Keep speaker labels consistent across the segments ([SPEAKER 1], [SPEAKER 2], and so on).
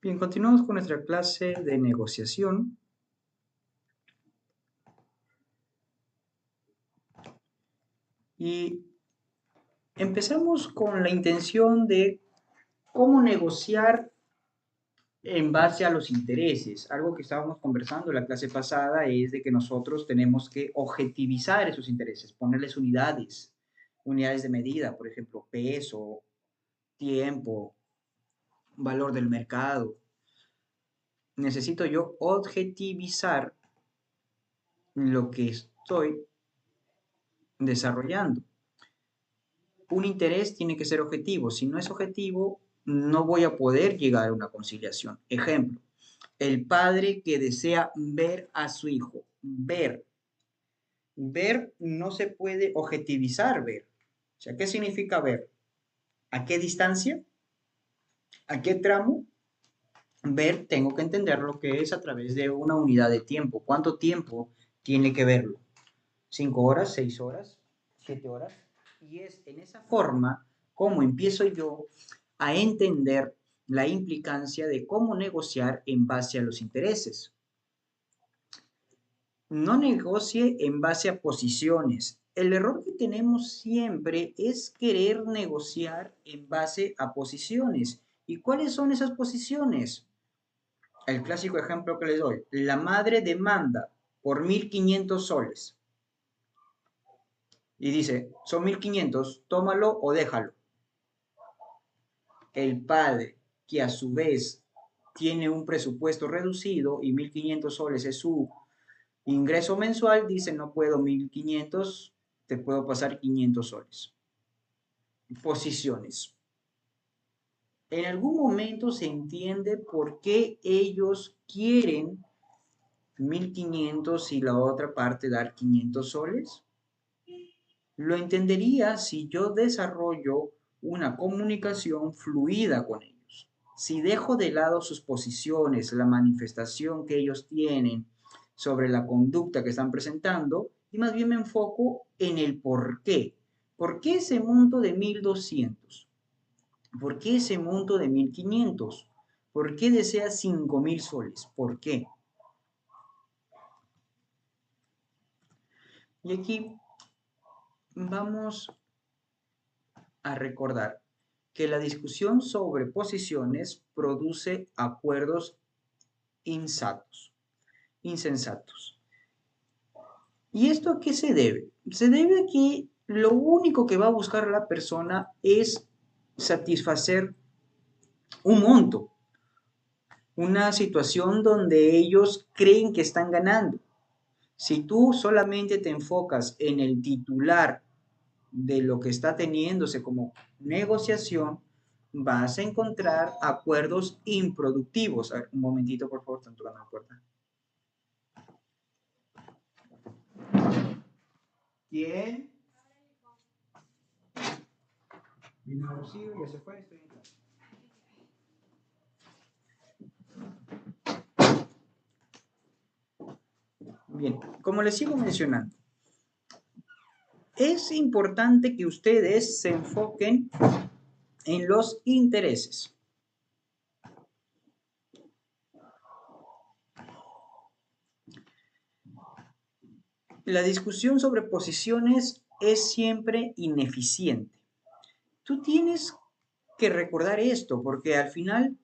[SPEAKER 1] Bien, continuamos con nuestra clase de negociación. Y empezamos con la intención de cómo negociar en base a los intereses. Algo que estábamos conversando en la clase pasada es de que nosotros tenemos que objetivizar esos intereses, ponerles unidades, unidades de medida, por ejemplo, peso, tiempo, valor del mercado. Necesito yo objetivizar lo que estoy desarrollando. Un interés tiene que ser objetivo. Si no es objetivo, no voy a poder llegar a una conciliación. Ejemplo, el padre que desea ver a su hijo. Ver. Ver no se puede objetivizar ver. O sea, ¿qué significa ver? ¿A qué distancia? ¿A qué tramo? Ver, tengo que entender lo que es a través de una unidad de tiempo. ¿Cuánto tiempo tiene que verlo? ¿5 horas, 6 horas, 7 horas? Y es en esa forma como empiezo yo a entender la implicancia de cómo negociar en base a los intereses. No negocie en base a posiciones. El error que tenemos siempre es querer negociar en base a posiciones. ¿Y cuáles son esas posiciones? El clásico ejemplo que les doy. La madre demanda por 1.500 soles y dice, son 1.500, tómalo o déjalo. El padre, que a su vez tiene un presupuesto reducido y 1.500 soles es su ingreso mensual, dice, no puedo 1.500, te puedo pasar 500 soles. Posiciones. En algún momento se entiende por qué ellos quieren 1.500 y la otra parte dar 500 soles. Lo entendería si yo desarrollo una comunicación fluida con ellos. Si dejo de lado sus posiciones, la manifestación que ellos tienen sobre la conducta que están presentando, y más bien me enfoco en el por qué. ¿Por qué ese monto de 1.200? ¿Por qué ese monto de 1.500? ¿Por qué desea 5.000 soles? ¿Por qué? Y aquí vamos a recordar que la discusión sobre posiciones produce acuerdos insensatos. ¿Y esto a qué se debe? Se debe a que lo único que va a buscar la persona es satisfacer un monto, una situación donde ellos creen que están ganando. Si tú solamente te enfocas en el titular de lo que está teniéndose como negociación, vas a encontrar acuerdos improductivos. A ver, un momentito, por favor, están tocando la puerta. ¿Quién? Vino Rocío, ya se fue, estoy en casa. Bien, como les sigo mencionando, es importante que ustedes se enfoquen en los intereses. La discusión sobre posiciones es siempre ineficiente. Tú tienes que recordar esto porque al final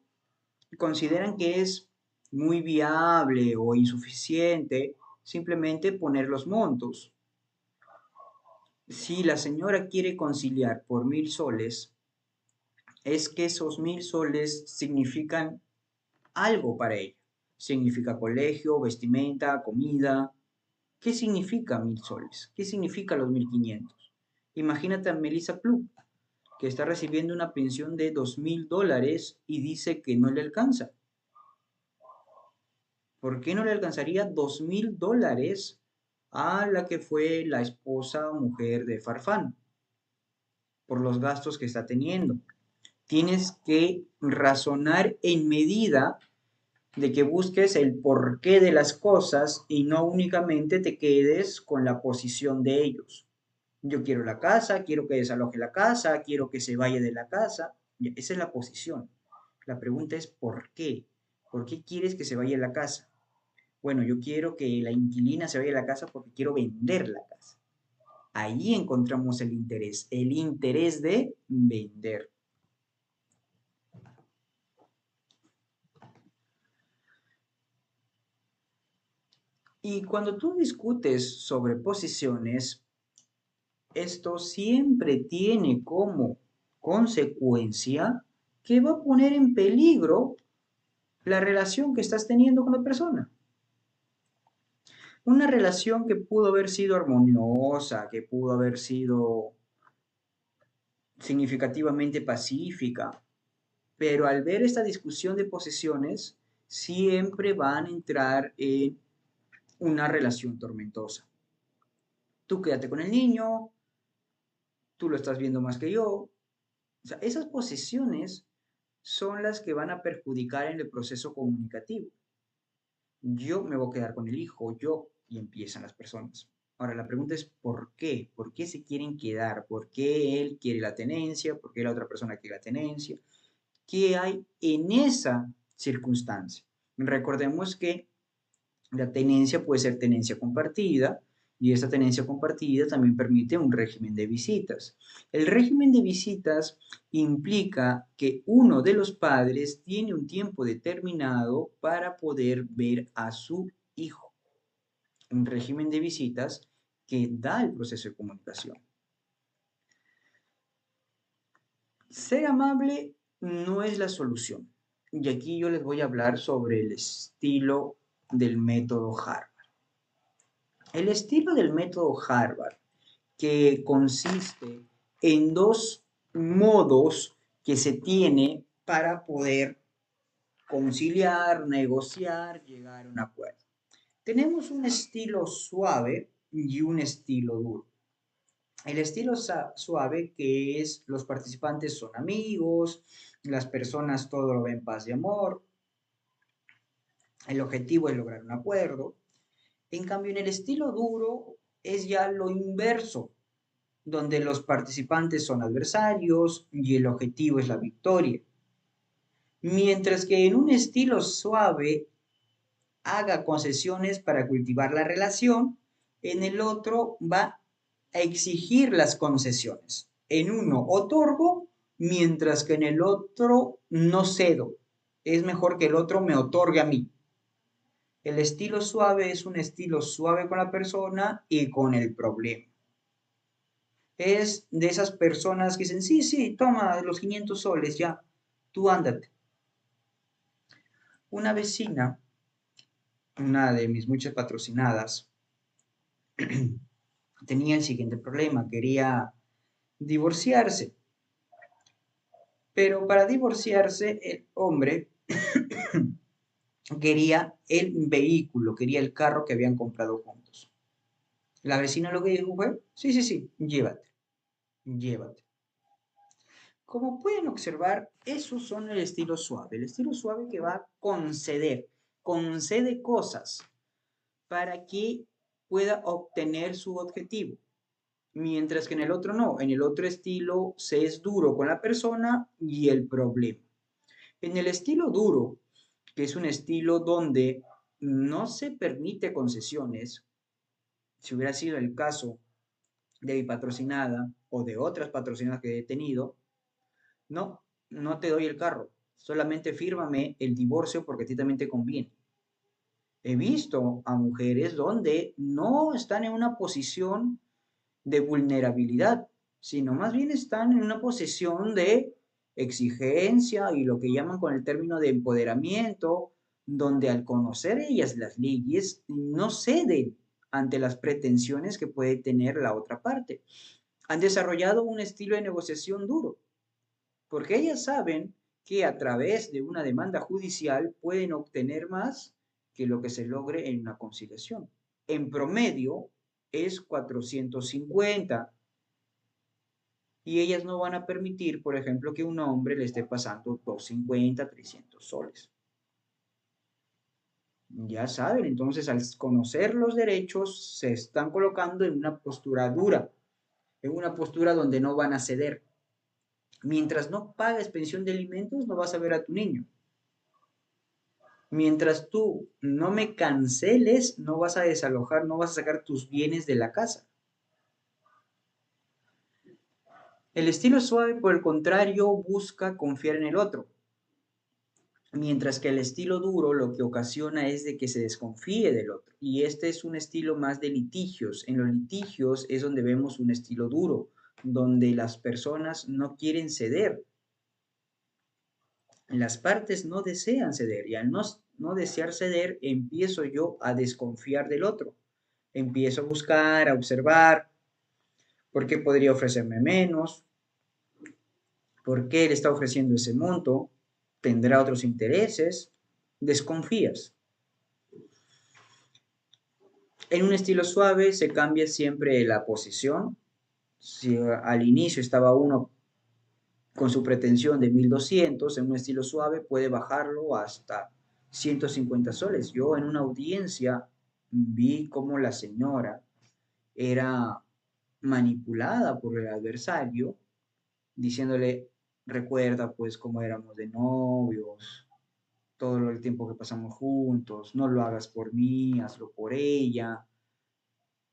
[SPEAKER 1] consideran que es muy viable o insuficiente simplemente poner los montos. Si la señora quiere conciliar por 1.000 soles, es que esos 1.000 soles significan algo para ella. Significa colegio, vestimenta, comida. ¿Qué significa 1.000 soles? ¿Qué significa los 1.500? Imagínate a Melissa Plug, que está recibiendo una pensión de $2.000 y dice que no le alcanza. ¿Por qué no le alcanzaría $2.000 a la que fue la esposa o mujer de Farfán por los gastos que está teniendo? Tienes que razonar en medida de que busques el porqué de las cosas y no únicamente te quedes con la posición de ellos. Yo quiero la casa, quiero que desaloje la casa, quiero que se vaya de la casa. Esa es la posición. La pregunta es ¿por qué? ¿Por qué quieres que se vaya a la casa? Bueno, yo quiero que la inquilina se vaya a la casa porque quiero vender la casa. Ahí encontramos el interés de vender. Y cuando tú discutes sobre posiciones, esto siempre tiene como consecuencia que va a poner en peligro la relación que estás teniendo con la persona. Una relación que pudo haber sido armoniosa, que pudo haber sido significativamente pacífica, pero al ver esta discusión de posesiones, siempre van a entrar en una relación tormentosa. Tú quédate con el niño, tú lo estás viendo más que yo. O sea, esas posesiones son las que van a perjudicar en el proceso comunicativo. Yo me voy a quedar con el hijo, yo, y empiezan las personas. Ahora, la pregunta es ¿por qué? ¿Por qué se quieren quedar? ¿Por qué él quiere la tenencia? ¿Por qué la otra persona quiere la tenencia? ¿Qué hay en esa circunstancia? Recordemos que la tenencia puede ser tenencia compartida y esta tenencia compartida también permite un régimen de visitas. El régimen de visitas implica que uno de los padres tiene un tiempo determinado para poder ver a su hijo. Un régimen de visitas que da el proceso de comunicación. Ser amable no es la solución. Y aquí yo les voy a hablar sobre el estilo del método Harvard. El estilo del método Harvard, que consiste en dos modos que se tiene para poder conciliar, negociar, llegar a un acuerdo. Tenemos un estilo suave y un estilo duro. El estilo suave, que es los participantes son amigos, las personas todo lo ven paz y amor, el objetivo es lograr un acuerdo. En cambio, en el estilo duro es ya lo inverso, donde los participantes son adversarios y el objetivo es la victoria. Mientras que en un estilo suave haga concesiones para cultivar la relación, en el otro va a exigir las concesiones. En uno otorgo, mientras que en el otro no cedo. Es mejor que el otro me otorgue a mí. El estilo suave es un estilo suave con la persona y con el problema. Es de esas personas que dicen, sí, sí, toma los 500 soles, ya, tú ándate. Una vecina, una de mis muchas patrocinadas, tenía el siguiente problema, quería divorciarse, pero para divorciarse el hombre quería el vehículo, quería el carro que habían comprado juntos. La vecina lo que dijo fue, sí, sí, sí, llévate, llévate. Como pueden observar, esos son el estilo suave que va a conceder, concede cosas para que pueda obtener su objetivo. Mientras que en el otro no, en el otro estilo se es duro con la persona y el problema. En el estilo duro, que es un estilo donde no se permite concesiones, si hubiera sido el caso de mi patrocinada o de otras patrocinadas que he tenido, no, no te doy el carro, solamente fírmame el divorcio porque a ti también te conviene. He visto a mujeres donde no están en una posición de vulnerabilidad, sino más bien están en una posición de exigencia y lo que llaman con el término de empoderamiento, donde al conocer ellas las leyes no ceden ante las pretensiones que puede tener la otra parte. Han desarrollado un estilo de negociación duro, porque ellas saben que a través de una demanda judicial pueden obtener más que lo que se logre en una conciliación. En promedio es 450 y ellas no van a permitir, por ejemplo, que un hombre le esté pasando 250, 300 soles. Ya saben, entonces al conocer los derechos se están colocando en una postura dura, en una postura donde no van a ceder. Mientras no pagues pensión de alimentos, no vas a ver a tu niño. Mientras tú no me canceles, no vas a desalojar, no vas a sacar tus bienes de la casa. El estilo suave, por el contrario, busca confiar en el otro, mientras que el estilo duro lo que ocasiona es de que se desconfíe del otro. Y este es un estilo más de litigios. En los litigios es donde vemos un estilo duro, donde las personas no quieren ceder. Las partes no desean ceder y al no desear ceder, empiezo yo a desconfiar del otro. Empiezo a buscar, a observar por qué podría ofrecerme menos, por qué él está ofreciendo ese monto, tendrá otros intereses, desconfías. En un estilo suave se cambia siempre la posición. Si al inicio estaba uno con su pretensión de 1.200, en un estilo suave puede bajarlo hasta 150 soles. Yo en una audiencia vi cómo la señora era manipulada por el adversario, diciéndole, recuerda pues cómo éramos de novios, todo el tiempo que pasamos juntos, no lo hagas por mí, hazlo por ella,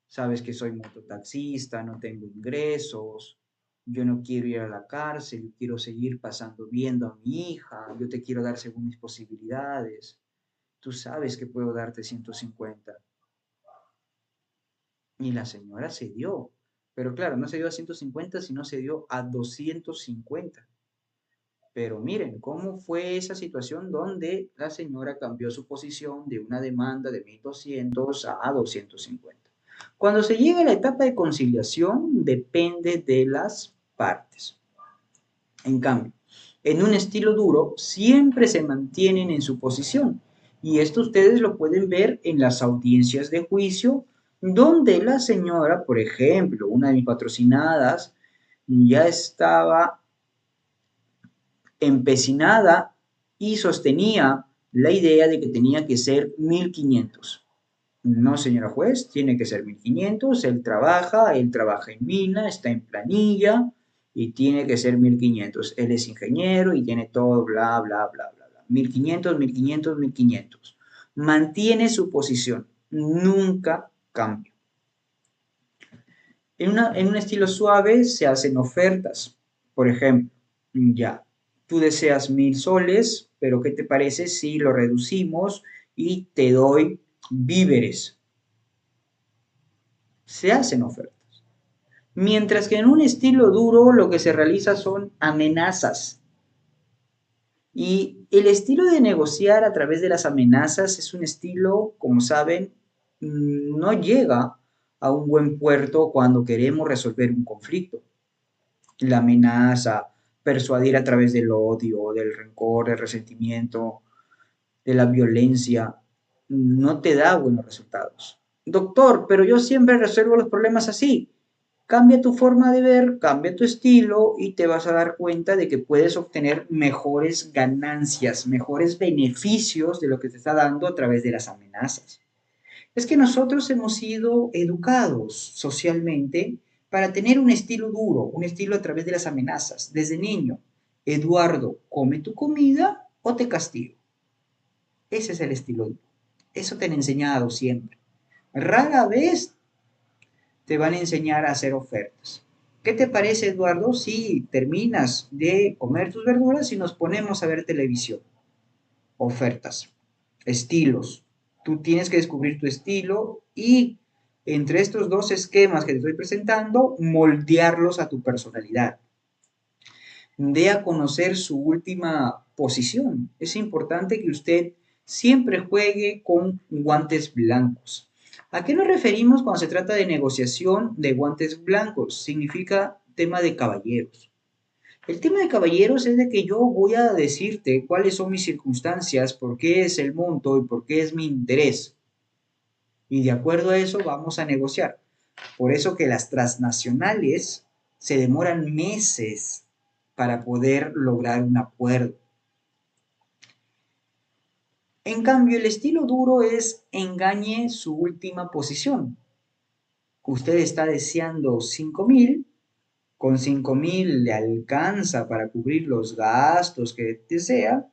[SPEAKER 1] sabes que soy mototaxista, no tengo ingresos, yo no quiero ir a la cárcel, yo quiero seguir pasando viendo a mi hija, yo te quiero dar según mis posibilidades, tú sabes que puedo darte 150. Y la señora se dio, pero claro, no se dio a 150, sino se dio a 250. Pero miren cómo fue esa situación donde la señora cambió su posición de una demanda de 1.200 a 250. Cuando se llega a la etapa de conciliación, depende de las partes. En cambio, en un estilo duro, siempre se mantienen en su posición. Y esto ustedes lo pueden ver en las audiencias de juicio, donde la señora, por ejemplo, una de mis patrocinadas, ya estaba empecinada y sostenía la idea de que tenía que ser 1.500. No, señora juez, tiene que ser 1.500. Él trabaja en mina, está en planilla y tiene que ser 1.500. Él es ingeniero y tiene todo, bla, bla, bla, bla, bla. 1.500, 1.500, 1.500. Mantiene su posición, nunca cambia. En un estilo suave se hacen ofertas. Por ejemplo, ya, tú deseas 1.000 soles, pero ¿qué te parece si lo reducimos y te doy víveres? Se hacen ofertas. Mientras que en un estilo duro lo que se realiza son amenazas. Y el estilo de negociar a través de las amenazas es un estilo, como saben, no llega a un buen puerto cuando queremos resolver un conflicto. La amenaza, persuadir a través del odio, del rencor, del resentimiento, de la violencia, no te da buenos resultados. Doctor, pero yo siempre resuelvo los problemas así. Cambia tu forma de ver, cambia tu estilo y te vas a dar cuenta de que puedes obtener mejores ganancias, mejores beneficios de lo que te está dando a través de las amenazas. Es que nosotros hemos sido educados socialmente para tener un estilo duro, un estilo a través de las amenazas. Desde niño, Eduardo, come tu comida o te castigo. Ese es el estilo duro. Eso te han enseñado siempre. Rara vez te van a enseñar a hacer ofertas. ¿Qué te parece, Eduardo, si terminas de comer tus verduras y nos ponemos a ver televisión? Ofertas, estilos. Tú tienes que descubrir tu estilo y entre estos dos esquemas que te estoy presentando, moldearlos a tu personalidad. Dé a conocer su última posición. Es importante que usted siempre juegue con guantes blancos. ¿A qué nos referimos cuando se trata de negociación de guantes blancos? Significa tema de caballeros. El tema de caballeros es de que yo voy a decirte cuáles son mis circunstancias, por qué es el monto y por qué es mi interés. Y de acuerdo a eso vamos a negociar. Por eso que las transnacionales se demoran meses para poder lograr un acuerdo. En cambio, el estilo duro es engañe su última posición. Usted está deseando 5.000, con 5.000 le alcanza para cubrir los gastos que desea,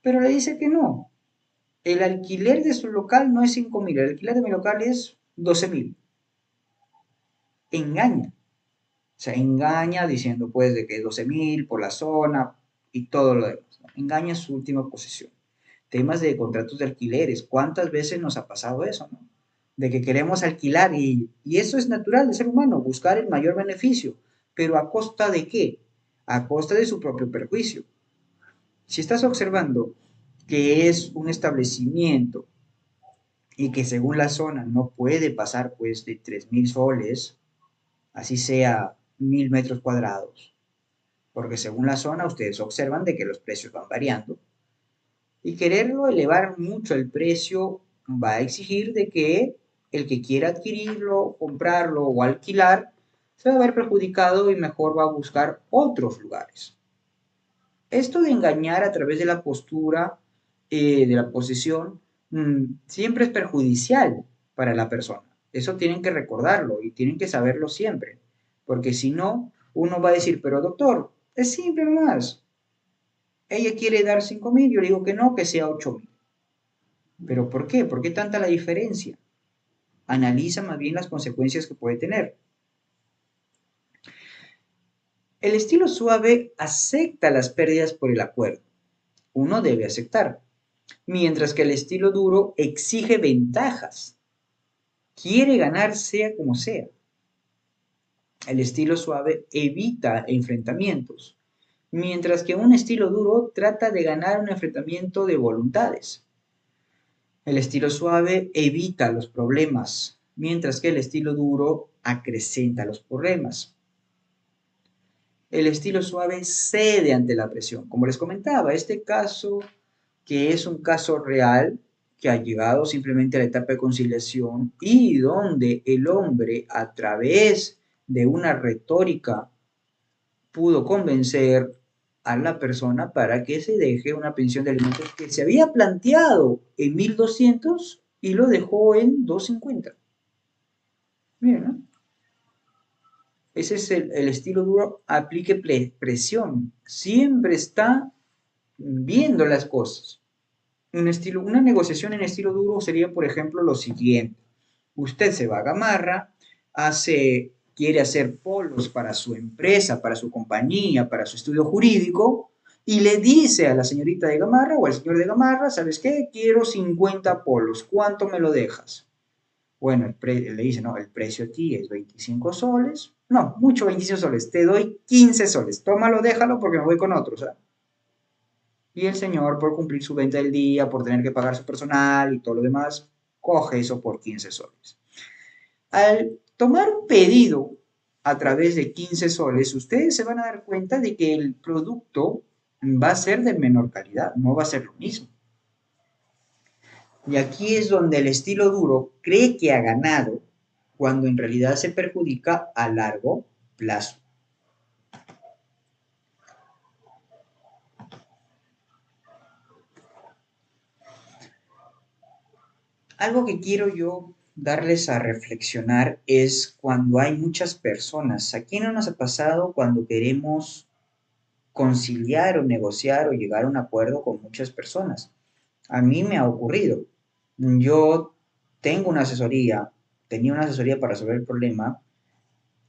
[SPEAKER 1] pero le dice que no. El alquiler de su local no es 5.000, el alquiler de mi local es 12.000. Engaña. O sea, engaña diciendo pues de que 12.000 por la zona y todo lo demás, ¿no? Engaña su última posición. Temas de contratos de alquileres. ¿Cuántas veces nos ha pasado eso, no? De que queremos alquilar y eso es natural del ser humano, buscar el mayor beneficio. Pero ¿a costa de qué? A costa de su propio perjuicio. Si estás observando que es un establecimiento y que según la zona no puede pasar pues de 3.000 soles, así sea 1.000 metros cuadrados, porque según la zona ustedes observan de que los precios van variando y quererlo elevar mucho el precio va a exigir de que el que quiera adquirirlo, comprarlo o alquilar se va a ver perjudicado y mejor va a buscar otros lugares. Esto de engañar a través de la postura, de la posesión, siempre es perjudicial para la persona. Eso tienen que recordarlo y tienen que saberlo siempre, porque si no, uno va a decir, pero doctor, es simple nomás. Ella quiere dar 5.000, yo le digo que no, que sea 8.000. ¿Pero por qué? ¿Por qué tanta la diferencia? Analiza más bien las consecuencias que puede tener. El estilo suave acepta las pérdidas por el acuerdo. Uno debe aceptar. Mientras que el estilo duro exige ventajas. Quiere ganar sea como sea. El estilo suave evita enfrentamientos. Mientras que un estilo duro trata de ganar un enfrentamiento de voluntades. El estilo suave evita los problemas, mientras que el estilo duro acrecenta los problemas. El estilo suave cede ante la presión. Como les comentaba, este caso, que es un caso real, que ha llegado simplemente a la etapa de conciliación y donde el hombre, a través de una retórica, pudo convencer a la persona para que se deje una pensión de alimentos que se había planteado en 1.200 y lo dejó en 250. Bien, ¿no? Ese es el estilo duro, aplique presión. Siempre está viendo las cosas. Una negociación en estilo duro sería, por ejemplo, lo siguiente. Usted se va a Gamarra, quiere hacer polos para su empresa, para su compañía, para su estudio jurídico, y le dice a la señorita de Gamarra o al señor de Gamarra, ¿sabes qué? Quiero 50 polos, ¿cuánto me lo dejas? Bueno, le dice, no, el precio aquí es 25 soles. No, mucho 25 soles, te doy 15 soles. Tómalo, déjalo porque me voy con otros. ¿Eh? Y el señor, por cumplir su venta del día, por tener que pagar su personal y todo lo demás, coge eso por 15 soles. Al tomar un pedido a través de 15 soles, ustedes se van a dar cuenta de que el producto va a ser de menor calidad, no va a ser lo mismo. Y aquí es donde el estilo duro cree que ha ganado, cuando en realidad se perjudica a largo plazo. Algo que quiero yo darles a reflexionar es cuando hay muchas personas. ¿A quién no nos ha pasado cuando queremos conciliar o negociar o llegar a un acuerdo con muchas personas? A mí me ha ocurrido. Yo tenía una asesoría para resolver el problema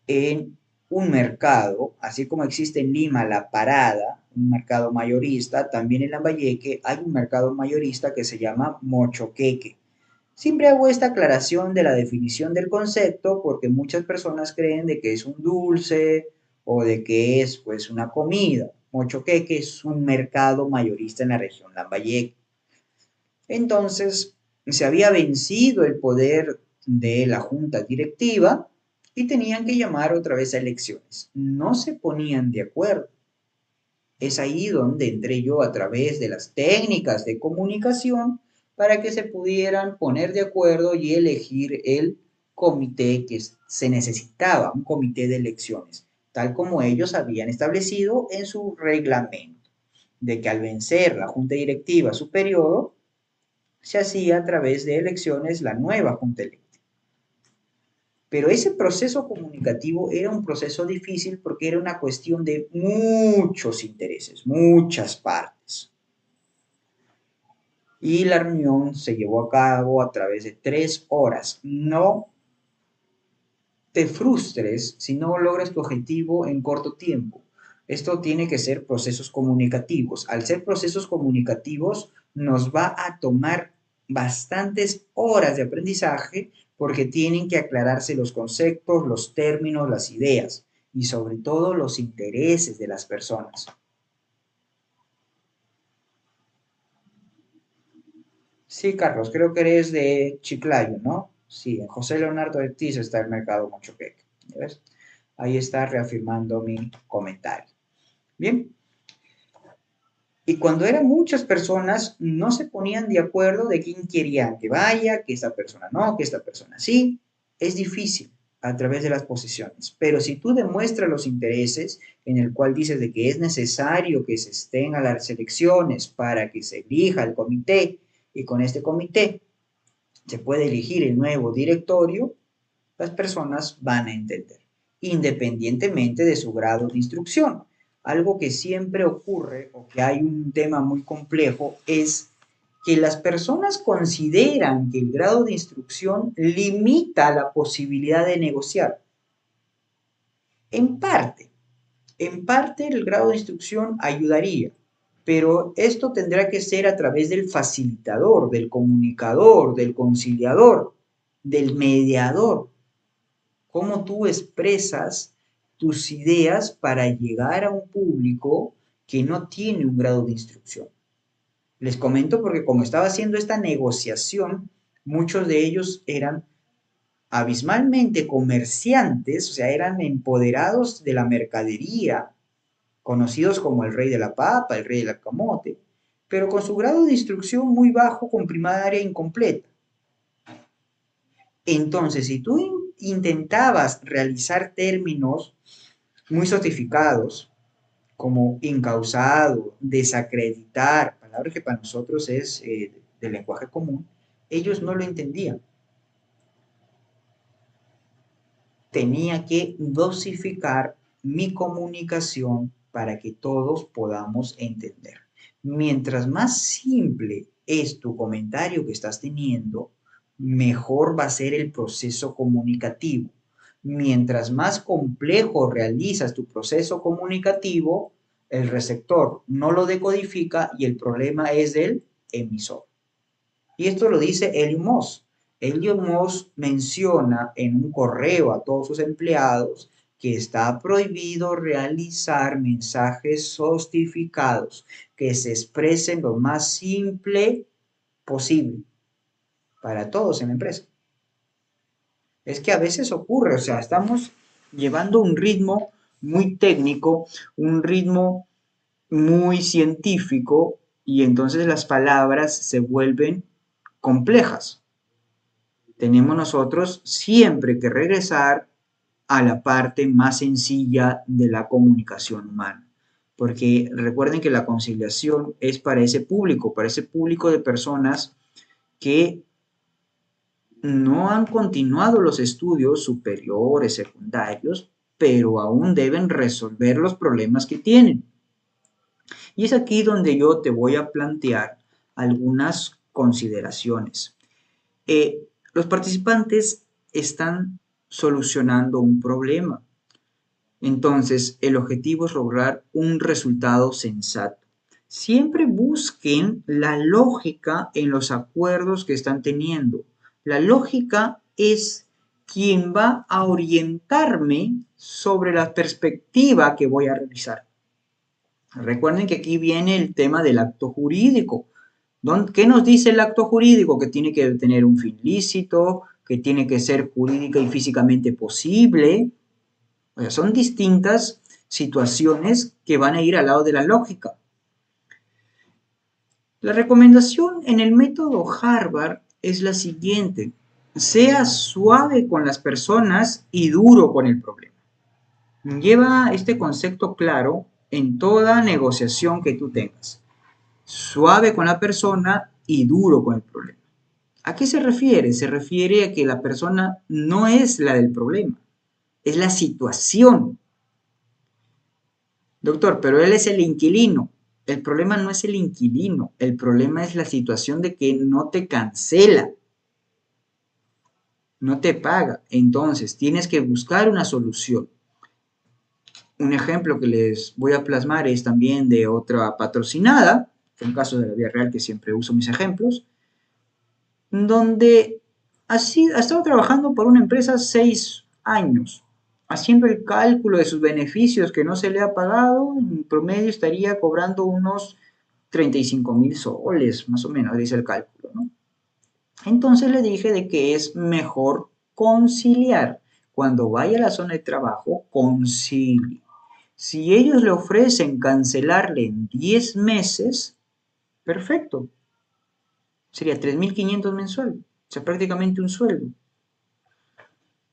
[SPEAKER 1] en un mercado, así como existe en Lima La Parada, un mercado mayorista, también en Lambayeque hay un mercado mayorista que se llama Mochoqueque. Siempre hago esta aclaración de la definición del concepto porque muchas personas creen de que es un dulce o de que es pues una comida. Mochoqueque es un mercado mayorista en la región Lambayeque. Entonces, se había vencido el poder de la junta directiva y tenían que llamar otra vez a elecciones. No se ponían de acuerdo. Es ahí donde entré yo a través de las técnicas de comunicación para que se pudieran poner de acuerdo y elegir el comité que se necesitaba, un comité de elecciones, tal como ellos habían establecido en su reglamento, de que al vencer la junta directiva su periodo, se hacía a través de elecciones la nueva junta electiva. Pero ese proceso comunicativo era un proceso difícil porque era una cuestión de muchos intereses, muchas partes. Y la reunión se llevó a cabo a través de 3 horas. No te frustres si no logras tu objetivo en corto tiempo. Esto tiene que ser procesos comunicativos. Al ser procesos comunicativos, nos va a tomar bastantes horas de aprendizaje porque tienen que aclararse los conceptos, los términos, las ideas y sobre todo los intereses de las personas. Sí, Carlos, creo que eres de Chiclayo, ¿no? Sí, en José Leonardo Ortiz está el mercado Mochoqueque. ¿Ya ves? Ahí está reafirmando mi comentario. Bien, y cuando eran muchas personas, no se ponían de acuerdo de quién quería que vaya, que esta persona no, que esta persona sí. Es difícil a través de las posiciones, pero si tú demuestras los intereses en el cual dices de que es necesario que se estén a las elecciones para que se elija el comité y con este comité se puede elegir el nuevo directorio, las personas van a entender, independientemente de su grado de instrucción. Algo que siempre ocurre o que hay un tema muy complejo es que las personas consideran que el grado de instrucción limita la posibilidad de negociar. En parte, en parte el grado de instrucción ayudaría, pero esto tendrá que ser a través del facilitador, del comunicador, del conciliador, del mediador. Cómo tú expresas tus ideas para llegar a un público que no tiene un grado de instrucción. Les comento porque como estaba haciendo esta negociación, muchos de ellos eran abismalmente comerciantes, o sea, eran empoderados de la mercadería, conocidos como el rey de la papa, el rey del camote, pero con su grado de instrucción muy bajo con primaria incompleta. Entonces, si tú intentabas realizar términos muy sofisticados, como incausado, desacreditar, palabra que para nosotros es de lenguaje común, ellos no lo entendían. Tenía que dosificar mi comunicación para que todos podamos entender. Mientras más simple es tu comentario que estás teniendo, mejor va a ser el proceso comunicativo. Mientras más complejo realizas tu proceso comunicativo, el receptor no lo decodifica y el problema es del emisor. Y esto lo dice Elon Musk. Elon Musk menciona en un correo a todos sus empleados que está prohibido realizar mensajes sofisticados que se expresen lo más simple posible para todos en la empresa. Es que a veces ocurre, o sea, estamos llevando un ritmo muy técnico, un ritmo muy científico y entonces las palabras se vuelven complejas. Tenemos nosotros siempre que regresar a la parte más sencilla de la comunicación humana. Porque recuerden que la conciliación es para ese público de personas que no han continuado los estudios superiores, secundarios, pero aún deben resolver los problemas que tienen. Y es aquí donde yo te voy a plantear algunas consideraciones. Los participantes están solucionando un problema. Entonces, el objetivo es lograr un resultado sensato. Siempre busquen la lógica en los acuerdos que están teniendo. La lógica es quien va a orientarme sobre la perspectiva que voy a realizar. Recuerden que aquí viene el tema del acto jurídico. ¿Qué nos dice el acto jurídico? Que tiene que tener un fin lícito, que tiene que ser jurídica y físicamente posible. O sea, son distintas situaciones que van a ir al lado de la lógica. La recomendación en el método Harvard es la siguiente: sea suave con las personas y duro con el problema. Lleva este concepto claro en toda negociación que tú tengas. Suave con la persona y duro con el problema. ¿A qué se refiere? Se refiere a que la persona no es la del problema, es la situación. Doctor, pero él es el inquilino. El problema no es el inquilino, el problema es la situación de que no te cancela, no te paga. Entonces, tienes que buscar una solución. Un ejemplo que les voy a plasmar es también de otra patrocinada, en caso de la vida real que siempre uso mis ejemplos, donde ha estado trabajando por una empresa 6 años, haciendo el cálculo de sus beneficios que no se le ha pagado, en promedio estaría cobrando unos 35.000 soles, más o menos, dice el cálculo, ¿no? Entonces le dije de que es mejor conciliar. Cuando vaya a la zona de trabajo, concilie. Si ellos le ofrecen cancelarle en 10 meses, perfecto. Sería 3.500 mensual, o sea, prácticamente un sueldo.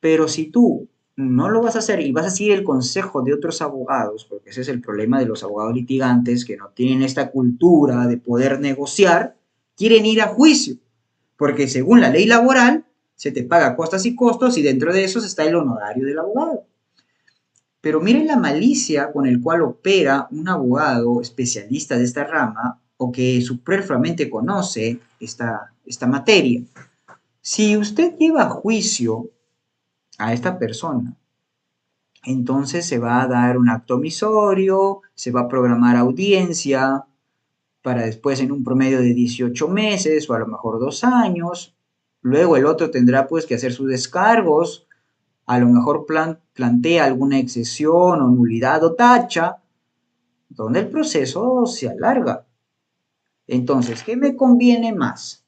[SPEAKER 1] Pero si tú no lo vas a hacer y vas a seguir el consejo de otros abogados, porque ese es el problema de los abogados litigantes que no tienen esta cultura de poder negociar, quieren ir a juicio, porque según la ley laboral se te paga costas y costos y dentro de esos está el honorario del abogado. Pero miren la malicia con el cual opera un abogado especialista de esta rama o que superfluamente conoce esta materia. Si usted lleva a juicio a esta persona, entonces se va a dar un acto omisorio, se va a programar audiencia para después en un promedio de 18 meses o a lo mejor 2 años. Luego el otro tendrá pues que hacer sus descargos, a lo mejor plantea alguna excesión o nulidad o tacha, donde el proceso se alarga. Entonces, ¿qué me conviene más?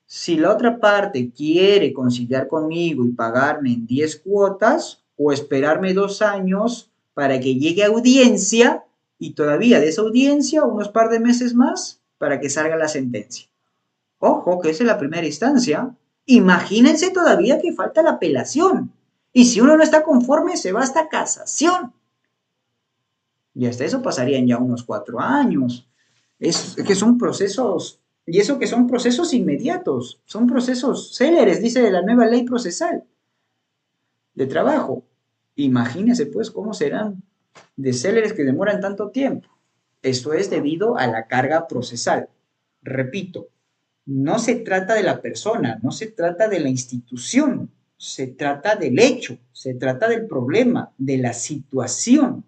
[SPEAKER 1] Si la otra parte quiere conciliar conmigo y pagarme en 10 cuotas o esperarme 2 años para que llegue a audiencia y todavía de esa audiencia unos par de meses más para que salga la sentencia. Ojo, que esa es la primera instancia. Imagínense todavía que falta la apelación. Y si uno no está conforme, se va hasta casación. Y hasta eso pasarían ya unos 4 años. Es que son procesos, y eso que son procesos inmediatos, son procesos céleres, dice la nueva ley procesal de trabajo. Imagínense pues cómo serán de céleres que demoran tanto tiempo. Esto es debido a la carga procesal. Repito, no se trata de la persona, no se trata de la institución, se trata del hecho, se trata del problema, de la situación.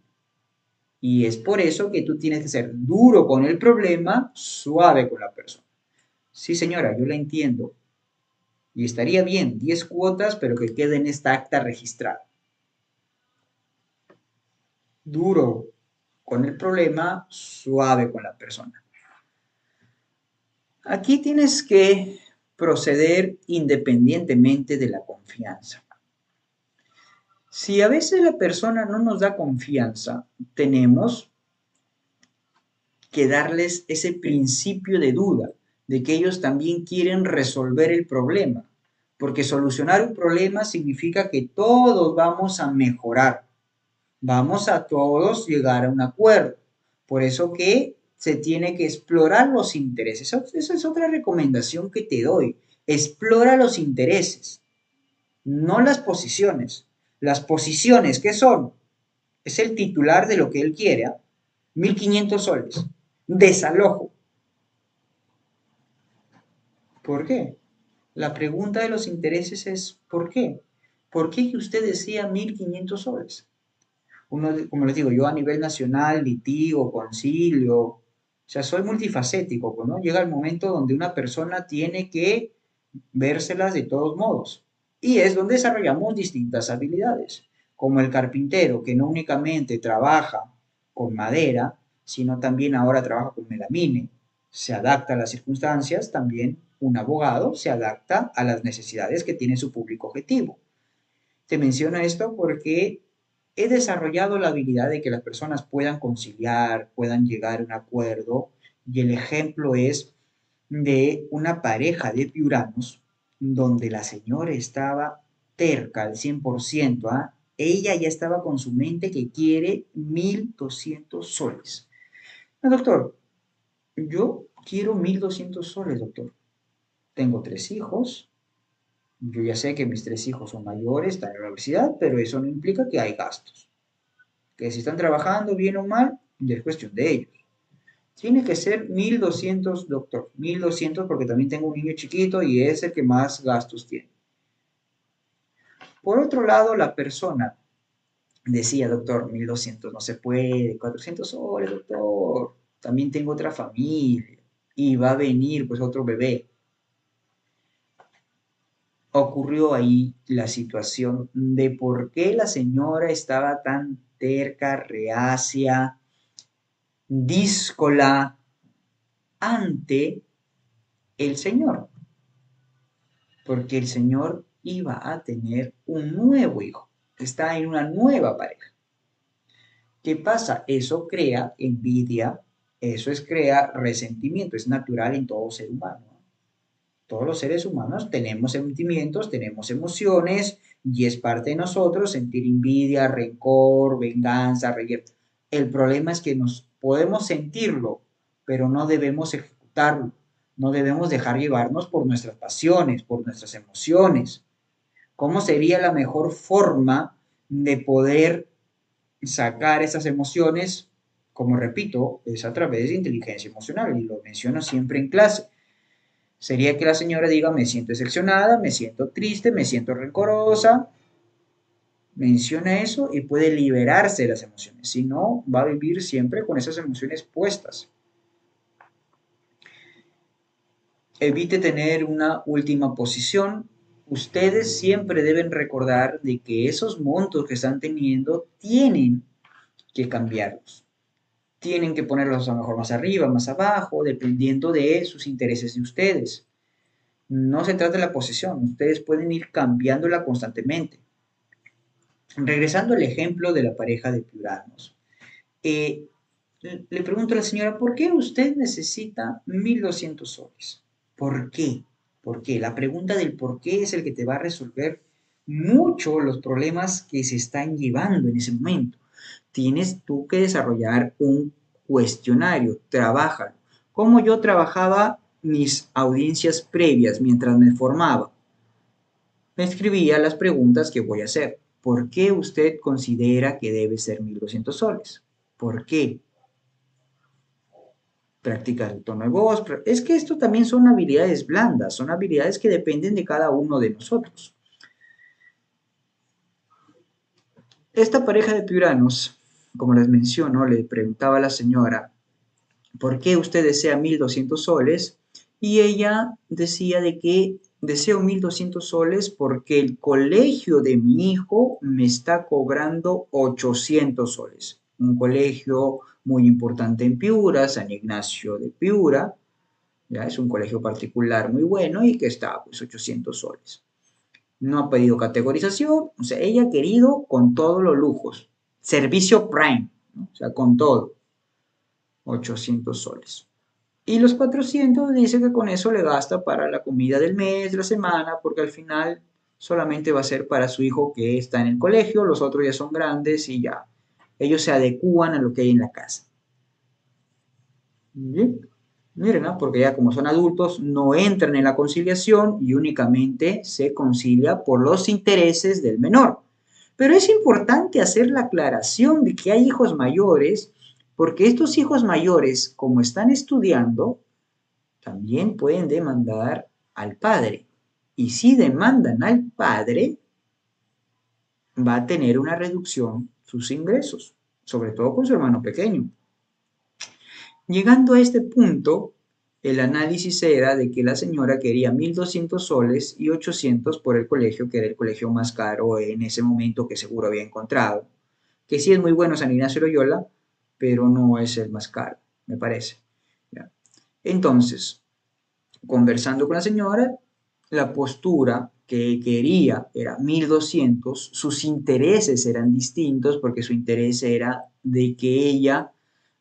[SPEAKER 1] Y es por eso que tú tienes que ser duro con el problema, suave con la persona. Sí, señora, yo la entiendo. Y estaría bien, 10 cuotas, pero que quede en esta acta registrada. Duro con el problema, suave con la persona. Aquí tienes que proceder independientemente de la confianza. Si a veces la persona no nos da confianza, tenemos que darles ese principio de duda, de que ellos también quieren resolver el problema, porque solucionar un problema significa que todos vamos a mejorar, vamos a todos llegar a un acuerdo. Por eso que se tiene que explorar los intereses. Esa es otra recomendación que te doy. Explora los intereses, no las posiciones. Las posiciones, ¿qué son? Es el titular de lo que él quiere, ¿eh? 1.500 soles. Desalojo. ¿Por qué? La pregunta de los intereses es ¿por qué? ¿Por qué que usted decía 1.500 soles? Uno, como les digo, yo a nivel nacional litigo, concilio, o sea, soy multifacético, pues, ¿no? Llega el momento donde una persona tiene que vérselas de todos modos. Y es donde desarrollamos distintas habilidades, como el carpintero, que no únicamente trabaja con madera, sino también ahora trabaja con melamine. Se adapta a las circunstancias, también un abogado se adapta a las necesidades que tiene su público objetivo. Te menciono esto porque he desarrollado la habilidad de que las personas puedan conciliar, puedan llegar a un acuerdo, y el ejemplo es de una pareja de piuranos donde la señora estaba terca al 100%, ¿ah? Ella ya estaba con su mente que quiere 1.200 soles. No, doctor, yo quiero 1.200 soles, doctor. tengo 3 hijos, yo ya sé que mis 3 hijos son mayores, están en la universidad, pero eso no implica que hay gastos. Que si están trabajando bien o mal, ya es cuestión de ellos. Tiene que ser 1.200, doctor, 1.200 porque también tengo un niño chiquito y es el que más gastos tiene. Por otro lado, la persona decía, doctor, 1.200 no se puede, 400 soles, doctor, también tengo otra familia y va a venir pues otro bebé. Ocurrió ahí la situación de por qué la señora estaba tan terca, reacia, díscola ante el Señor, porque el Señor iba a tener un nuevo hijo, está en una nueva pareja. ¿Qué pasa? Eso crea envidia, eso crea resentimiento, es natural en todo ser humano. Todos los seres humanos tenemos sentimientos, tenemos emociones y es parte de nosotros sentir envidia, rencor, venganza, reír. El problema es que nos podemos sentirlo, pero no debemos ejecutarlo. No debemos dejar llevarnos por nuestras pasiones, por nuestras emociones. ¿Cómo sería la mejor forma de poder sacar esas emociones? Como repito, es a través de inteligencia emocional y lo menciono siempre en clase. Sería que la señora diga, me siento decepcionada, me siento triste, me siento rencorosa. Menciona eso y puede liberarse de las emociones. Si no, va a vivir siempre con esas emociones puestas. Evite tener una última posición. Ustedes siempre deben recordar de que esos montos que están teniendo tienen que cambiarlos. Tienen que ponerlos a lo mejor más arriba, más abajo, dependiendo de sus intereses de ustedes. No se trata de la posesión, ustedes pueden ir cambiándola constantemente. Regresando al ejemplo de la pareja de piuranos, eh, le pregunto a la señora, ¿por qué usted necesita 1.200 soles? ¿Por qué? ¿Por qué? La pregunta del por qué es el que te va a resolver mucho los problemas que se están llevando en ese momento. Tienes tú que desarrollar un cuestionario, trabaja. Como yo trabajaba mis audiencias previas mientras me formaba, me escribía las preguntas que voy a hacer. ¿Por qué usted considera que debe ser 1.200 soles? ¿Por qué? Practicar el tono de voz. Es que esto también son habilidades blandas, son habilidades que dependen de cada uno de nosotros. Esta pareja de piuranos, como les menciono, le preguntaba a la señora, ¿por qué usted desea 1.200 soles? Y ella decía de que deseo 1.200 soles porque el colegio de mi hijo me está cobrando 800 soles. Un colegio muy importante en Piura, San Ignacio de Piura, ya es un colegio particular muy bueno y que está pues 800 soles. No ha pedido categorización, o sea, ella ha querido con todos los lujos, servicio prime, ¿no? O sea, con todo, 800 soles. Y los 400 dice que con eso le gasta para la comida del mes, de la semana, porque al final solamente va a ser para su hijo que está en el colegio, los otros ya son grandes y ya. Ellos se adecúan a lo que hay en la casa. Bien. Miren, ¿no? Porque ya como son adultos, no entran en la conciliación y únicamente se concilia por los intereses del menor. Pero es importante hacer la aclaración de que hay hijos mayores, porque estos hijos mayores, como están estudiando, también pueden demandar al padre. Y si demandan al padre, va a tener una reducción sus ingresos, sobre todo con su hermano pequeño. Llegando a este punto, el análisis era de que la señora quería 1.200 soles y 800 por el colegio, que era el colegio más caro en ese momento que seguro había encontrado. Que sí es muy bueno San Ignacio de Loyola, pero no es el más caro, me parece. ¿Ya? Entonces, conversando con la señora, la postura que quería era 1.200, sus intereses eran distintos porque su interés era de que ella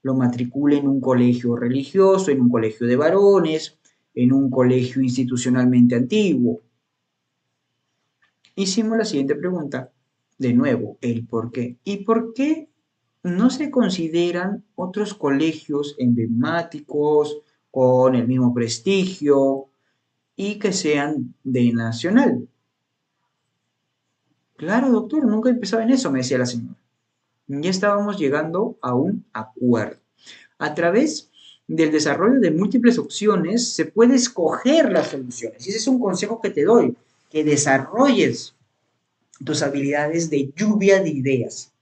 [SPEAKER 1] lo matricule en un colegio religioso, en un colegio de varones, en un colegio institucionalmente antiguo. Hicimos la siguiente pregunta, de nuevo, el por qué. ¿Y por qué no se consideran otros colegios emblemáticos con el mismo prestigio, y que sean de nacional. Claro, doctor, nunca he pensado en eso, me decía la señora. Ya estábamos llegando a un acuerdo. A través del desarrollo de múltiples opciones se puede escoger las soluciones. Y ese es un consejo que te doy, que desarrolles tus habilidades de lluvia de ideas.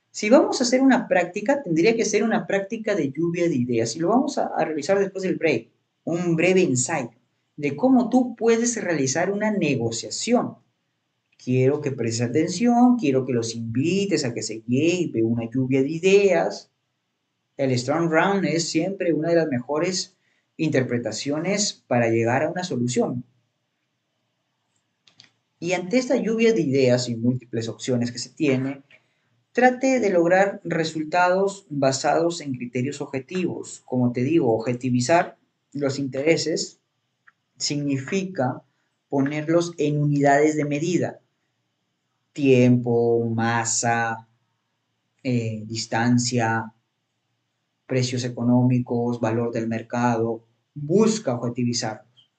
[SPEAKER 1] Si vamos a hacer una práctica, tendría que ser una práctica de lluvia de ideas. Y lo vamos a realizar después del break. Un breve ensayo de cómo tú puedes realizar una negociación. Quiero que prestes atención, quiero que los invites a que se lleve una lluvia de ideas. El Strong Round es siempre una de las mejores interpretaciones para llegar a una solución. Y ante esta lluvia de ideas y múltiples opciones que se tiene, trate de lograr resultados basados en criterios objetivos. Como te digo, objetivizar los intereses significa ponerlos en unidades de medida. Tiempo, masa, distancia, precios económicos, valor del mercado. Busca objetivizarlos.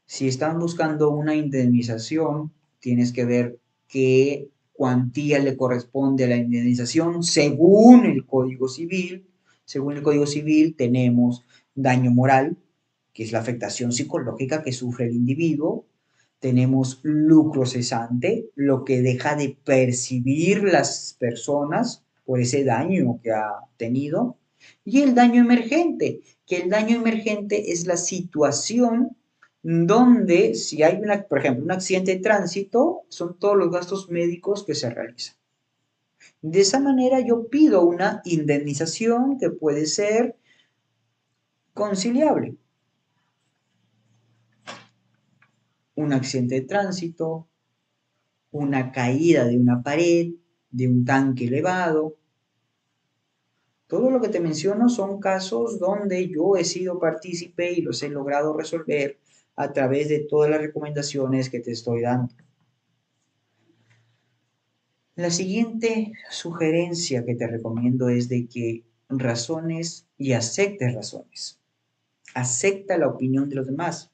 [SPEAKER 1] Si están buscando una indemnización, tienes que ver qué cuantía le corresponde a la indemnización según el Código Civil. Según el Código Civil tenemos daño moral, que es la afectación psicológica que sufre el individuo. Tenemos lucro cesante, lo que deja de percibir las personas por ese daño que ha tenido. Y el daño emergente, que el daño emergente es la situación donde si hay, por ejemplo, un accidente de tránsito, son todos los gastos médicos que se realizan. De esa manera yo pido una indemnización que puede ser conciliable. Un accidente de tránsito, una caída de una pared, de un tanque elevado. Todo lo que te menciono son casos donde yo he sido partícipe y los he logrado resolver a través de todas las recomendaciones que te estoy dando. La siguiente sugerencia que te recomiendo es de que razones y aceptes razones. Acepta la opinión de los demás.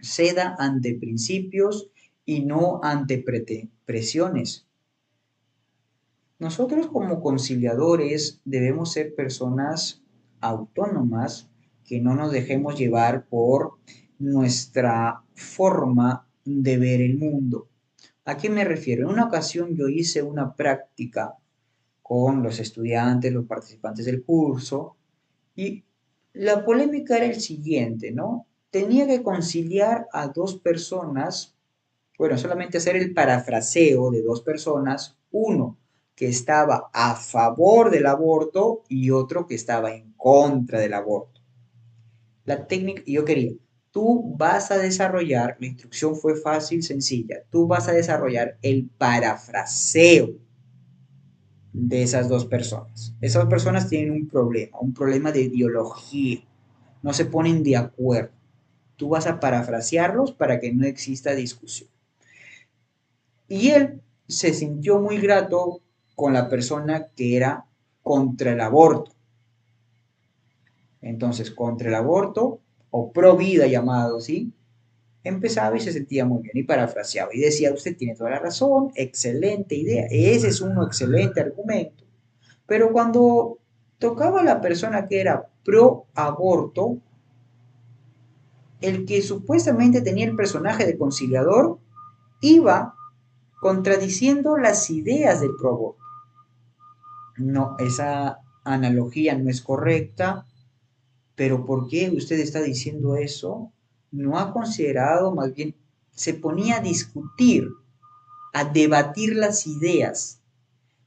[SPEAKER 1] Ceda ante principios y no ante presiones. Nosotros como conciliadores debemos ser personas autónomas que no nos dejemos llevar por nuestra forma de ver el mundo. ¿A qué me refiero? En una ocasión yo hice una práctica con los estudiantes, los participantes del curso, y la polémica era el siguiente, ¿no? Tenía que conciliar a dos personas, bueno, solamente hacer el parafraseo de dos personas, uno que estaba a favor del aborto y otro que estaba en contra del aborto. La técnica, yo quería, tú vas a desarrollar, la instrucción fue fácil, sencilla, tú vas a desarrollar el parafraseo de esas dos personas. Esas dos personas tienen un problema de ideología, no se ponen de acuerdo. Tú vas a parafrasearlos para que no exista discusión. Y él se sintió muy grato con la persona que era contra el aborto. Entonces, contra el aborto, o pro vida llamado así, empezaba y se sentía muy bien y parafraseaba y decía, usted tiene toda la razón, excelente idea, ese es un excelente argumento. Pero cuando tocaba a la persona que era pro aborto, el que supuestamente tenía el personaje de conciliador iba contradiciendo las ideas del pro aborto. No, esa analogía no es correcta, pero ¿por qué usted está diciendo eso? No ha considerado, más bien, se ponía a discutir, a debatir las ideas.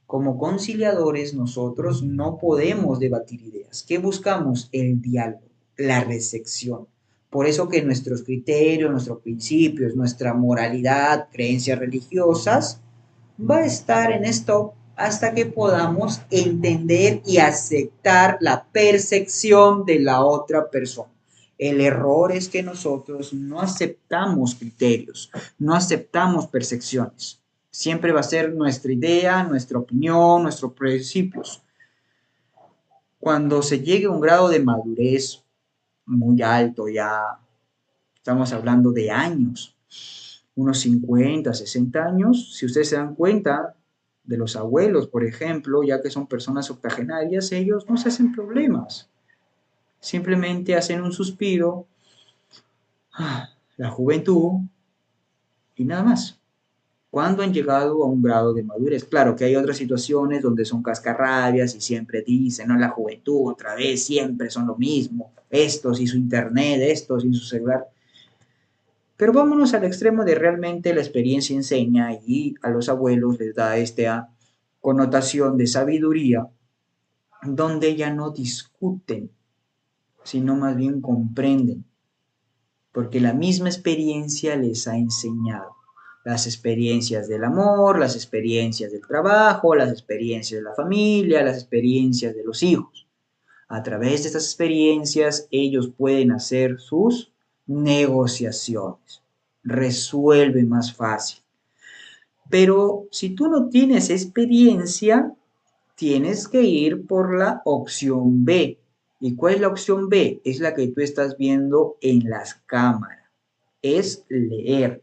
[SPEAKER 1] Como conciliadores nosotros no podemos debatir ideas. ¿Qué buscamos? El diálogo, la recepción. Por eso que nuestros criterios, nuestros principios, nuestra moralidad, creencias religiosas, va a estar en esto hasta que podamos entender y aceptar la percepción de la otra persona. El error es que nosotros no aceptamos criterios, no aceptamos percepciones. Siempre va a ser nuestra idea, nuestra opinión, nuestros principios. Cuando se llegue a un grado de madurez muy alto, ya Estamos hablando de años, unos 50, 60 años. Si ustedes se dan cuenta de los abuelos, por ejemplo, ya que son personas octogenarias, ellos no se hacen problemas. Simplemente hacen un suspiro, la juventud y nada más. ¿Cuándo han llegado a un grado de madurez? Claro que hay otras situaciones donde son cascarrabias y siempre dicen, no, la juventud otra vez, siempre son lo mismo, estos y su internet, estos y su celular. Pero vámonos al extremo de realmente la experiencia enseña y a los abuelos les da esta connotación de sabiduría donde ya no discuten, sino más bien comprenden, porque la misma experiencia les ha enseñado. Las experiencias del amor, las experiencias del trabajo, las experiencias de la familia, las experiencias de los hijos. A través de estas experiencias ellos pueden hacer sus negociaciones, resuelven más fácil. Pero si tú no tienes experiencia, tienes que ir por la opción B. ¿Y cuál es la opción B? Es la que tú estás viendo en las cámaras. Es leer.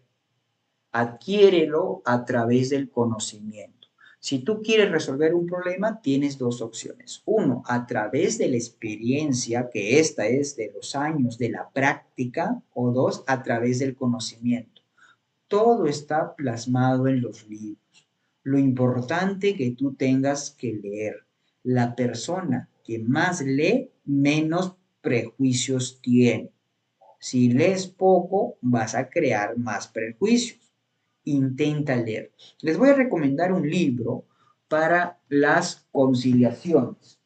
[SPEAKER 1] Adquiérelo a través del conocimiento. Si tú quieres resolver un problema, tienes dos opciones. Uno, a través de la experiencia, que esta es de los años de la práctica, o dos, a través del conocimiento. Todo está plasmado en los libros. Lo importante que tú tengas que leer. La persona que más lee, menos prejuicios tiene. Si lees poco, vas a crear más prejuicios. Intenta leer. Les voy a recomendar un libro para las conciliaciones.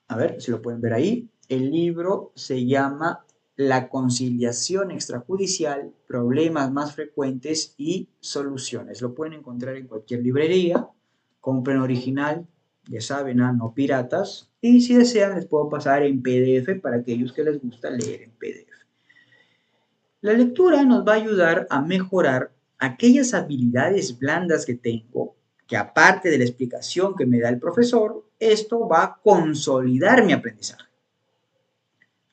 [SPEAKER 1] A ver si lo pueden ver ahí. El libro se llama La conciliación extrajudicial, problemas más frecuentes y soluciones. Lo pueden encontrar en cualquier librería. Compren original, ya saben, no piratas. Y si desean, les puedo pasar en PDF para aquellos que les gusta leer en PDF. La lectura nos va a ayudar a mejorar aquellas habilidades blandas que tengo, que aparte de la explicación que me da el profesor, esto va a consolidar mi aprendizaje.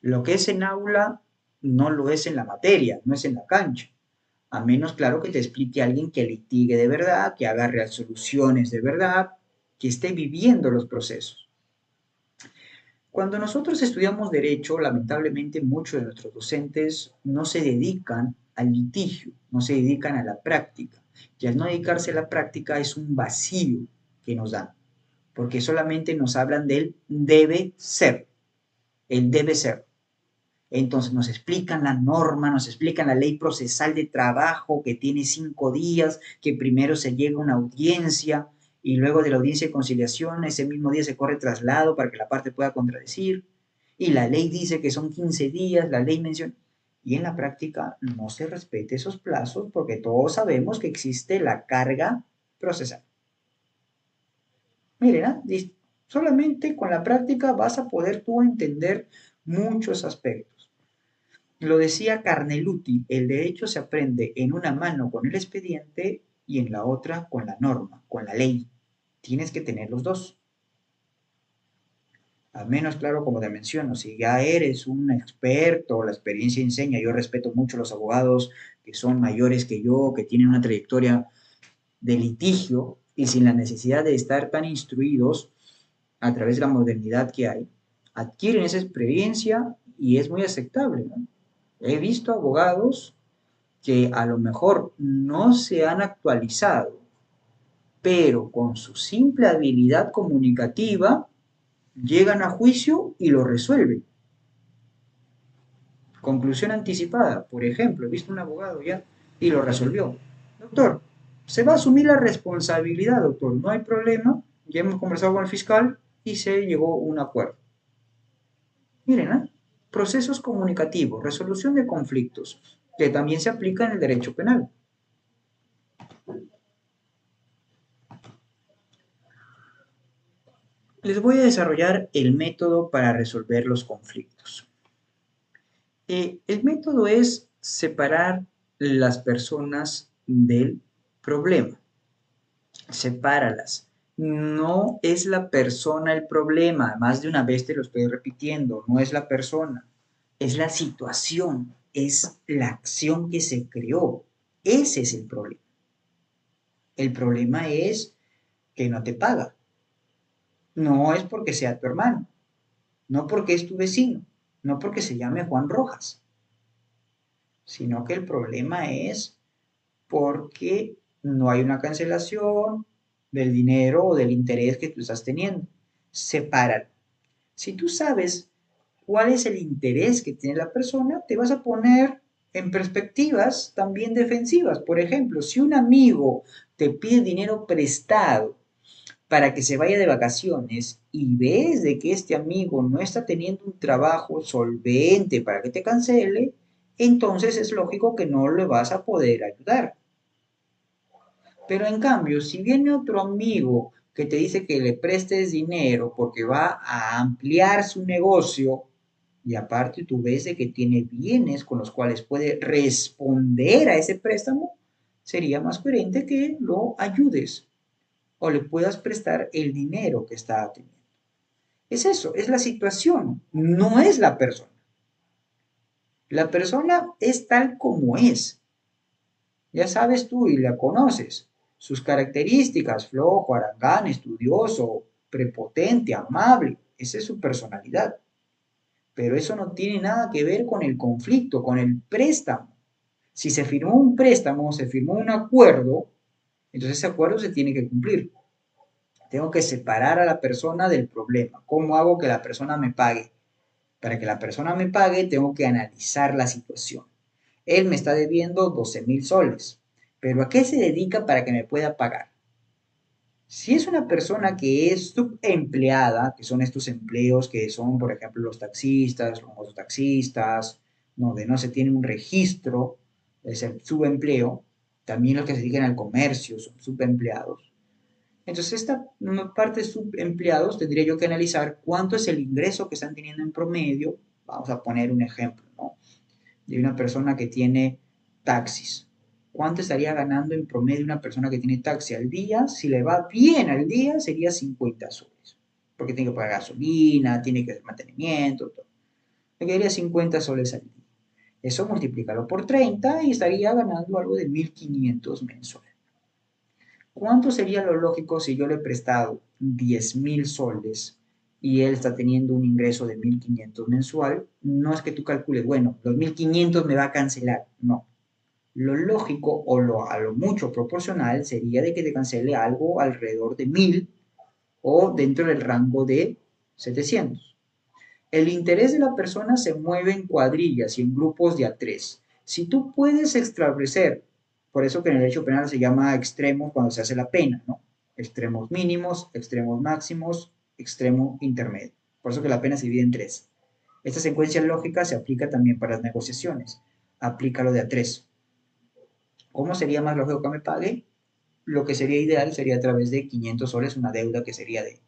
[SPEAKER 1] Lo que es en aula no lo es en la materia, no es en la cancha. A menos, claro, que te explique alguien que litigue de verdad, que haga resoluciones de verdad, que esté viviendo los procesos. Cuando nosotros estudiamos derecho, lamentablemente muchos de nuestros docentes no se dedican al litigio, no se dedican a la práctica. Y al no dedicarse a la práctica es un vacío que nos dan, porque solamente nos hablan del debe ser, el debe ser. Entonces nos explican la norma, nos explican la ley procesal de trabajo que tiene 5 días, que primero se llega a una audiencia y luego de la audiencia de conciliación ese mismo día se corre traslado para que la parte pueda contradecir. Y la ley dice que son 15 días, la ley menciona. Y en la práctica no se respeta esos plazos porque todos sabemos que existe la carga procesal. Miren, solamente con la práctica vas a poder tú entender muchos aspectos. Lo decía Carneluti, el derecho se aprende en una mano con el expediente y en la otra con la norma, con la ley. Tienes que tener los dos. Al menos, claro, como te menciono, si ya eres un experto, la experiencia enseña, yo respeto mucho a los abogados que son mayores que yo, que tienen una trayectoria de litigio y sin la necesidad de estar tan instruidos a través de la modernidad que hay, adquieren esa experiencia y es muy aceptable, ¿no? He visto abogados que a lo mejor no se han actualizado, pero con su simple habilidad comunicativa llegan a juicio y lo resuelven. Conclusión anticipada, por ejemplo, he visto un abogado ya y lo resolvió. Doctor, se va a asumir la responsabilidad, doctor, no hay problema, ya hemos conversado con el fiscal y se llegó a un acuerdo. Miren, procesos comunicativos, resolución de conflictos, que también se aplica en el derecho penal. Les voy a desarrollar el método para resolver los conflictos. El método es separar las personas del problema. Sepáralas. No es la persona el problema, más de una vez te lo estoy repitiendo, no es la persona, es la situación, es la acción que se creó. Ese es el problema. El problema es que no te paga. No es porque sea tu hermano, no porque es tu vecino, no porque se llame Juan Rojas, sino que el problema es porque no hay una cancelación del dinero o del interés que tú estás teniendo. Sepáralo. Si tú sabes cuál es el interés que tiene la persona, te vas a poner en perspectivas también defensivas. Por ejemplo, si un amigo te pide dinero prestado para que se vaya de vacaciones y ves de que este amigo no está teniendo un trabajo solvente para que te cancele, entonces es lógico que no le vas a poder ayudar. Pero en cambio, si viene otro amigo que te dice que le prestes dinero porque va a ampliar su negocio y aparte tú ves de que tiene bienes con los cuales puede responder a ese préstamo, sería más coherente que lo ayudes o le puedas prestar el dinero que está teniendo. Es eso, es la situación, no es la persona. La persona es tal como es. Ya sabes tú y la conoces. Sus características, flojo, aragán, estudioso, prepotente, amable. Esa es su personalidad. Pero eso no tiene nada que ver con el conflicto, con el préstamo. Si se firmó un préstamo, se firmó un acuerdo, entonces ese acuerdo se tiene que cumplir. Tengo que separar a la persona del problema. ¿Cómo hago que la persona me pague? Para que la persona me pague, tengo que analizar la situación. Él me está debiendo 12.000 soles, pero ¿a qué se dedica para que me pueda pagar? Si es una persona que es subempleada, que son estos empleos que son, por ejemplo, los taxistas, los mototaxistas, donde no se tiene un registro, es el subempleo, también los que se dedican al comercio son subempleados. Entonces, esta parte de subempleados tendría yo que analizar cuánto es el ingreso que están teniendo en promedio. Vamos a poner un ejemplo, ¿no? De una persona que tiene taxis. ¿Cuánto estaría ganando en promedio una persona que tiene taxi al día? Si le va bien al día, sería 50 soles. Porque tiene que pagar gasolina, tiene que hacer mantenimiento, todo. Le quedaría 50 soles al día. Eso multiplícalo por 30 y estaría ganando algo de 1.500 mensuales. ¿Cuánto sería lo lógico si yo le he prestado 10.000 soles y él está teniendo un ingreso de 1.500 mensual? No es que tú calcules, bueno, los 1.500 me va a cancelar. No. Lo lógico o a lo mucho proporcional sería de que te cancele algo alrededor de 1.000 o dentro del rango de 700. El interés de la persona se mueve en cuadrillas y en grupos de a tres. Si tú puedes establecer, por eso que en el derecho penal se llama extremos cuando se hace la pena, ¿no? Extremos mínimos, extremos máximos, extremo intermedio. Por eso que la pena se divide en tres. Esta secuencia lógica se aplica también para las negociaciones. Aplícalo de a tres. ¿Cómo sería más lógico que me pague? Lo que sería ideal sería a través de 500 soles, una deuda que sería de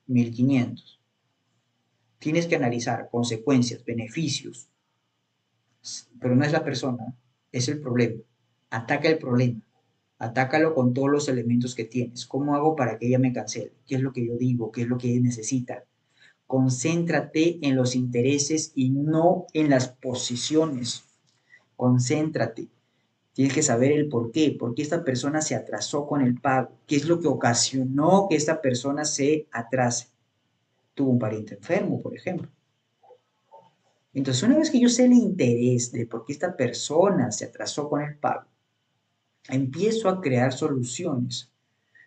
[SPEAKER 1] 1.500. Tienes que analizar consecuencias, beneficios, pero no es la persona, es el problema. Ataca el problema, atácalo con todos los elementos que tienes. ¿Cómo hago para que ella me cancele? ¿Qué es lo que yo digo? ¿Qué es lo que ella necesita? Concéntrate en los intereses y no en las posiciones. Concéntrate. Tienes que saber el por qué esta persona se atrasó con el pago, qué es lo que ocasionó que esta persona se atrase. Tuvo un pariente enfermo, por ejemplo. Entonces, una vez que yo sé el interés de por qué esta persona se atrasó con el pago, empiezo a crear soluciones,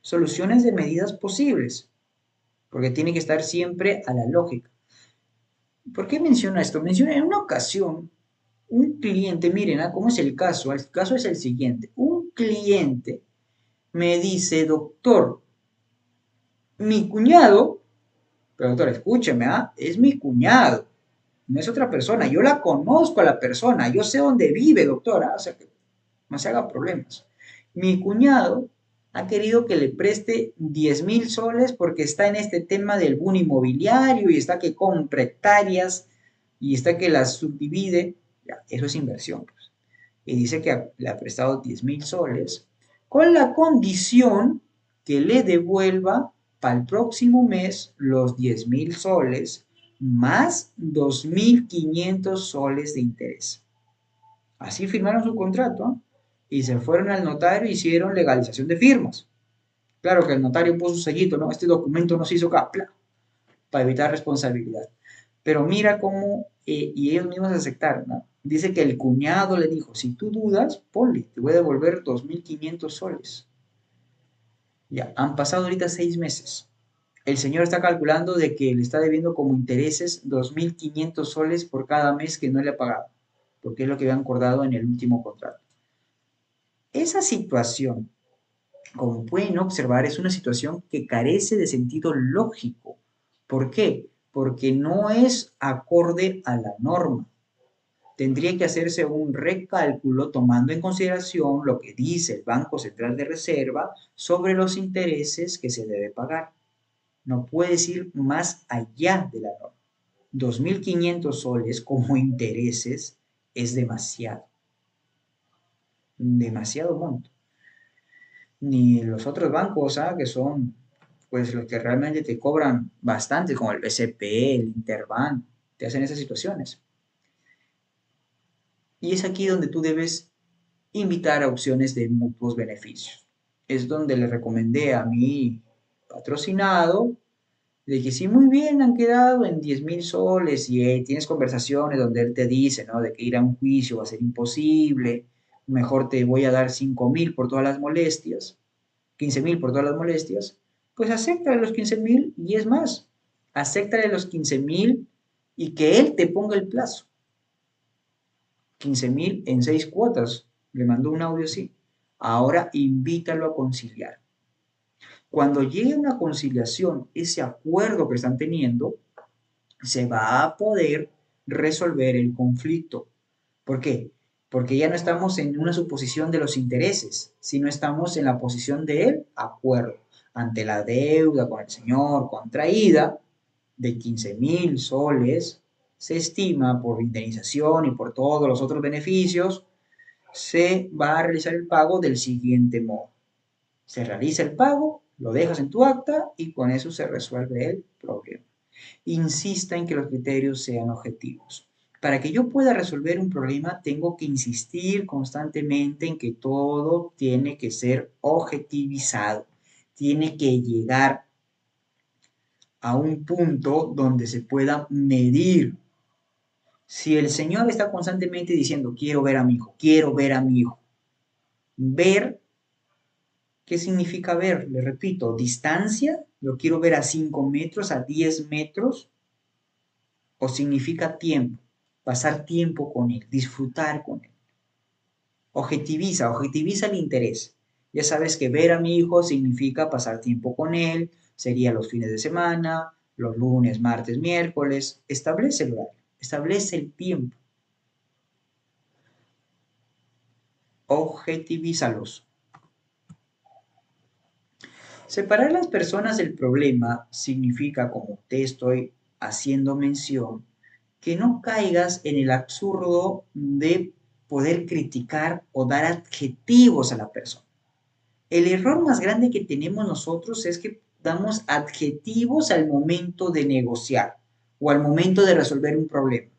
[SPEAKER 1] soluciones de medidas posibles, porque tiene que estar siempre a la lógica. ¿Por qué menciono esto? Menciona en una ocasión un cliente, miren, ¿cómo es el caso? El caso es el siguiente. Un cliente me dice, doctor, mi cuñado, pero doctor, escúcheme, es mi cuñado, no es otra persona, yo la conozco a la persona, yo sé dónde vive, doctora, o sea, que no se haga problemas. Mi cuñado ha querido que le preste 10.000 soles porque está en este tema del boom inmobiliario y está que compra hectáreas y está que las subdivide. Ya, eso es inversión, pues. Y dice que le ha prestado 10.000 soles con la condición que le devuelva para el próximo mes los 10.000 soles más 2.500 soles de interés. Así firmaron su contrato, ¿eh? Y se fueron al notario y hicieron legalización de firmas. Claro que el notario puso su sellito, ¿no? Este documento no se hizo acá, para evitar responsabilidad. Pero mira cómo, y ellos mismos aceptaron, ¿no? Dice que el cuñado le dijo, si tú dudas, ponle, te voy a devolver 2.500 soles. Ya, han pasado ahorita 6 meses. El señor está calculando de que le está debiendo como intereses 2.500 soles por cada mes que no le ha pagado, porque es lo que habían acordado en el último contrato. Esa situación, como pueden observar, es una situación que carece de sentido lógico. ¿Por qué? Porque no es acorde a la norma. Tendría que hacerse un recálculo tomando en consideración lo que dice el Banco Central de Reserva sobre los intereses que se debe pagar. No puedes ir más allá de la norma. 2.500 soles como intereses es demasiado, demasiado monto. Ni los otros bancos, ¿ah? Que son pues los que realmente te cobran bastante, como el BCP, el Interbank, te hacen esas situaciones. Y es aquí donde tú debes invitar a opciones de mutuos beneficios. Es donde le recomendé a mi patrocinado de que si muy bien han quedado en 10.000 soles y tienes conversaciones donde él te dice, ¿no? De que ir a un juicio va a ser imposible, mejor te voy a dar 5.000 por todas las molestias, 15.000 por todas las molestias, pues acéptale los 15.000 y es más, acéptale los 15.000 y que él te ponga el plazo. 15.000 en 6 cuotas. Le mandó un audio así. Ahora invítalo a conciliar. Cuando llegue a una conciliación, ese acuerdo que están teniendo, se va a poder resolver el conflicto. ¿Por qué? Porque ya no estamos en una suposición de los intereses, sino estamos en la posición del acuerdo. Ante la deuda con el señor contraída de 15.000 soles, se estima por indemnización y por todos los otros beneficios, se va a realizar el pago del siguiente modo. Se realiza el pago, lo dejas en tu acta y con eso se resuelve el problema. Insista en que los criterios sean objetivos. Para que yo pueda resolver un problema, tengo que insistir constantemente en que todo tiene que ser objetivizado. Tiene que llegar a un punto donde se pueda medir. Si el Señor está constantemente diciendo, quiero ver a mi hijo, quiero ver a mi hijo, ver, ¿qué significa ver? Le repito, distancia, lo quiero ver a 5 metros, a 10 metros, o significa tiempo, pasar tiempo con él, disfrutar con él. Objetiviza el interés. Ya sabes que ver a mi hijo significa pasar tiempo con él, sería los fines de semana, los lunes, martes, miércoles. Establece el horario, establece el tiempo. Objetivízalos. Separar las personas del problema significa, como te estoy haciendo mención, que no caigas en el absurdo de poder criticar o dar adjetivos a la persona. El error más grande que tenemos nosotros es que damos adjetivos al momento de negociar o al momento de resolver un problema.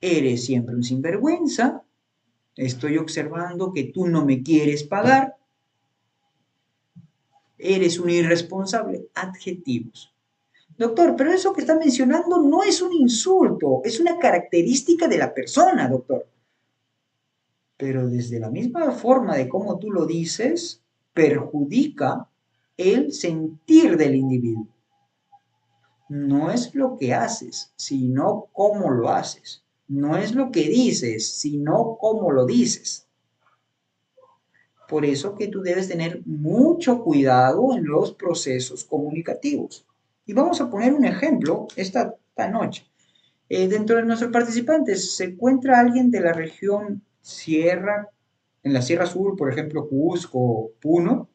[SPEAKER 1] Eres siempre un sinvergüenza, estoy observando que tú no me quieres pagar, eres un irresponsable, adjetivos. Doctor, pero eso que está mencionando no es un insulto, es una característica de la persona, doctor. Pero desde la misma forma de cómo tú lo dices, perjudica el sentir del individuo. No es lo que haces, sino cómo lo haces. No es lo que dices, sino cómo lo dices. Por eso que tú debes tener mucho cuidado en los procesos comunicativos. Y vamos a poner un ejemplo esta noche. Dentro de nuestros participantes se encuentra alguien de la región Sierra, en la Sierra Sur, por ejemplo, Cusco, Puno.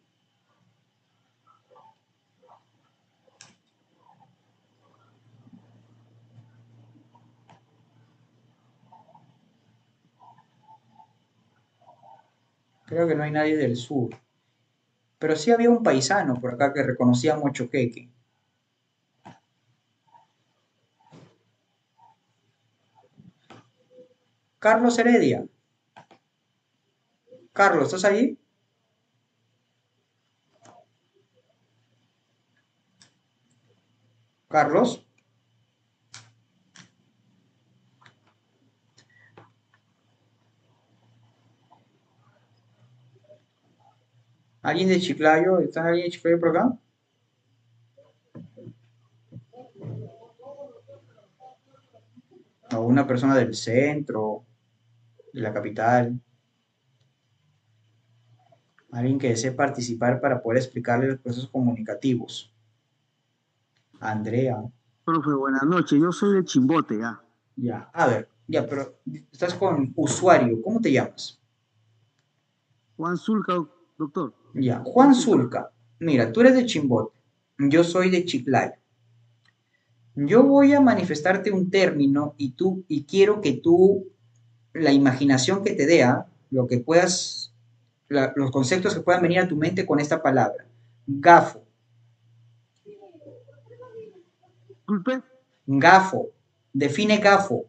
[SPEAKER 1] Creo que no hay nadie del sur. Pero sí había un paisano por acá que reconocía a Mochoqueque. Carlos Heredia. Carlos, ¿estás ahí? Carlos. ¿Alguien de Chiclayo? ¿Está alguien de Chiclayo por acá? ¿O una persona del centro, de la capital? Alguien que desee participar para poder explicarle los procesos comunicativos. Andrea.
[SPEAKER 2] Profe, buenas noches. Yo soy de Chimbote, ya.
[SPEAKER 1] Ya, a ver, ya, pero estás con usuario. ¿Cómo te llamas?
[SPEAKER 2] Juan Zulca, doctor.
[SPEAKER 1] Ya,
[SPEAKER 2] Juan
[SPEAKER 1] Juan
[SPEAKER 2] Zulca.
[SPEAKER 1] Zulca. Mira, tú eres de Chimbote. Yo soy de Chiclayo. Yo voy a manifestarte un término y quiero que tú, la imaginación que te dé, lo que puedas, los conceptos que puedan venir a tu mente con esta palabra. Gafo,
[SPEAKER 2] Disculpe.
[SPEAKER 1] gafo, define gafo.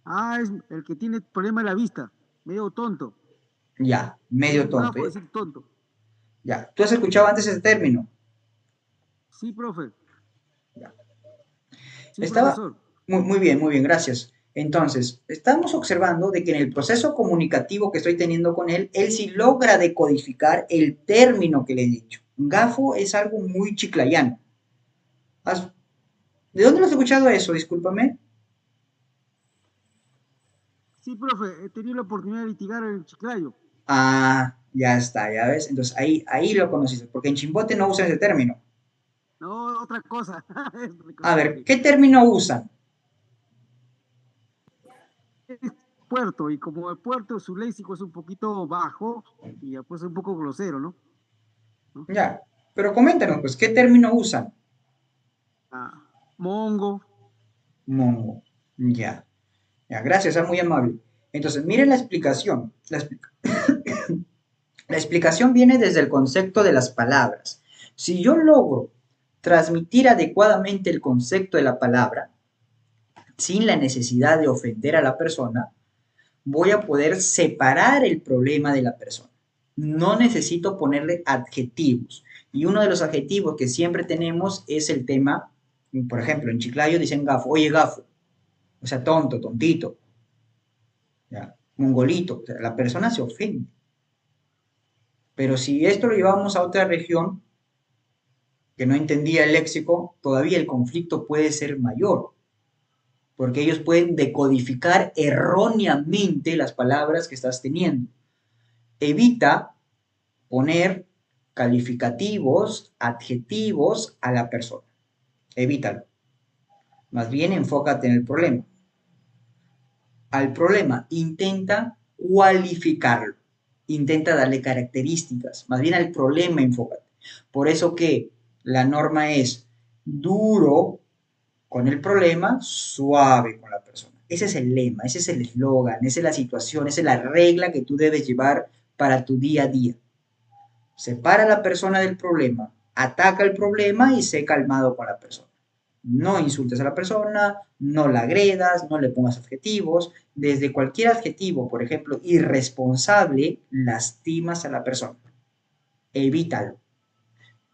[SPEAKER 2] Ah, es el que tiene problema de la vista. Medio tonto.
[SPEAKER 1] Ya,
[SPEAKER 2] Es
[SPEAKER 1] medio
[SPEAKER 2] un
[SPEAKER 1] tonto.
[SPEAKER 2] gafo decir tonto.
[SPEAKER 1] Ya, ¿tú has escuchado antes ese término?
[SPEAKER 2] Sí, profe.
[SPEAKER 1] Ya.
[SPEAKER 2] Sí,
[SPEAKER 1] Estaba
[SPEAKER 2] profesor.
[SPEAKER 1] muy bien, gracias. Entonces, estamos observando de que en el proceso comunicativo que estoy teniendo con él, él sí logra decodificar el término que le he dicho. Gafo es algo muy chiclayano. ¿De dónde lo has escuchado eso? Discúlpame.
[SPEAKER 2] Sí, profe. He tenido la oportunidad de litigar en Chiclayo.
[SPEAKER 1] Ah, ya está, ya ves. Entonces ahí lo conociste, porque en Chimbote no usan ese término.
[SPEAKER 2] No, otra cosa. Es
[SPEAKER 1] A ver,
[SPEAKER 2] reconoce.
[SPEAKER 1] ¿qué término usan?
[SPEAKER 2] Es puerto. Y como el puerto, su léxico es un poquito bajo y ya pues un poco grosero, ¿no? ¿No?
[SPEAKER 1] Ya, pero coméntanos, pues, ¿qué término usan?
[SPEAKER 2] Ah, mongo.
[SPEAKER 1] Mongo. Ya, ya, gracias, es muy amable. Entonces, miren la explicación. La explicación viene desde el concepto de las palabras. Si yo logro transmitir adecuadamente el concepto de la palabra, sin la necesidad de ofender a la persona, voy a poder separar el problema de la persona. No necesito ponerle adjetivos. Y uno de los adjetivos que siempre tenemos es el tema, por ejemplo, en Chiclayo dicen gafo, oye gafo, o sea, tonto, tontito, ¿ya? Mongolito, o sea, la persona se ofende. Pero si esto lo llevamos a otra región que no entendía el léxico, todavía el conflicto puede ser mayor, porque ellos pueden decodificar erróneamente las palabras que estás teniendo. Evita poner calificativos, adjetivos a la persona. Evítalo. Más bien enfócate en el problema. Al problema intenta cualificarlo. Intenta darle características. Más bien al problema enfócate. Por eso que la norma es duro con el problema, suave con la persona. Ese es el lema, ese es el eslogan, esa es la situación, esa es la regla que tú debes llevar para tu día a día. Separa a la persona del problema, ataca el problema y sé calmado con la persona. No insultes a la persona, no la agredas, no le pongas adjetivos. Desde cualquier adjetivo, por ejemplo, irresponsable, lastimas a la persona. Evítalo.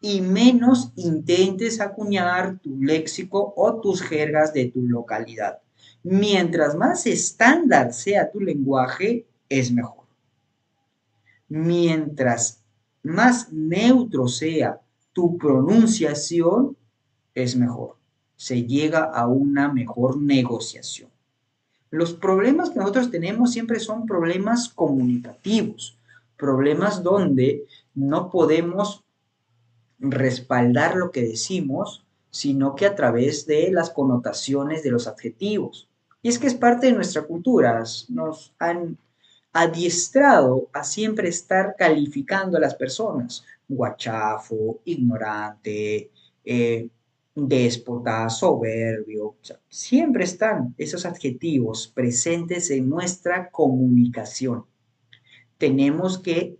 [SPEAKER 1] Y menos intentes acuñar tu léxico o tus jergas de tu localidad. Mientras más estándar sea tu lenguaje, es mejor. Mientras más neutro sea tu pronunciación, es mejor. Se llega a una mejor negociación. Los problemas que nosotros tenemos siempre son problemas comunicativos, problemas donde no podemos respaldar lo que decimos, sino que a través de las connotaciones de los adjetivos. Y es que es parte de nuestra cultura, nos han adiestrado a siempre estar calificando a las personas, guachafo, ignorante, déspota, soberbio, o sea, siempre están esos adjetivos presentes en nuestra comunicación. Tenemos que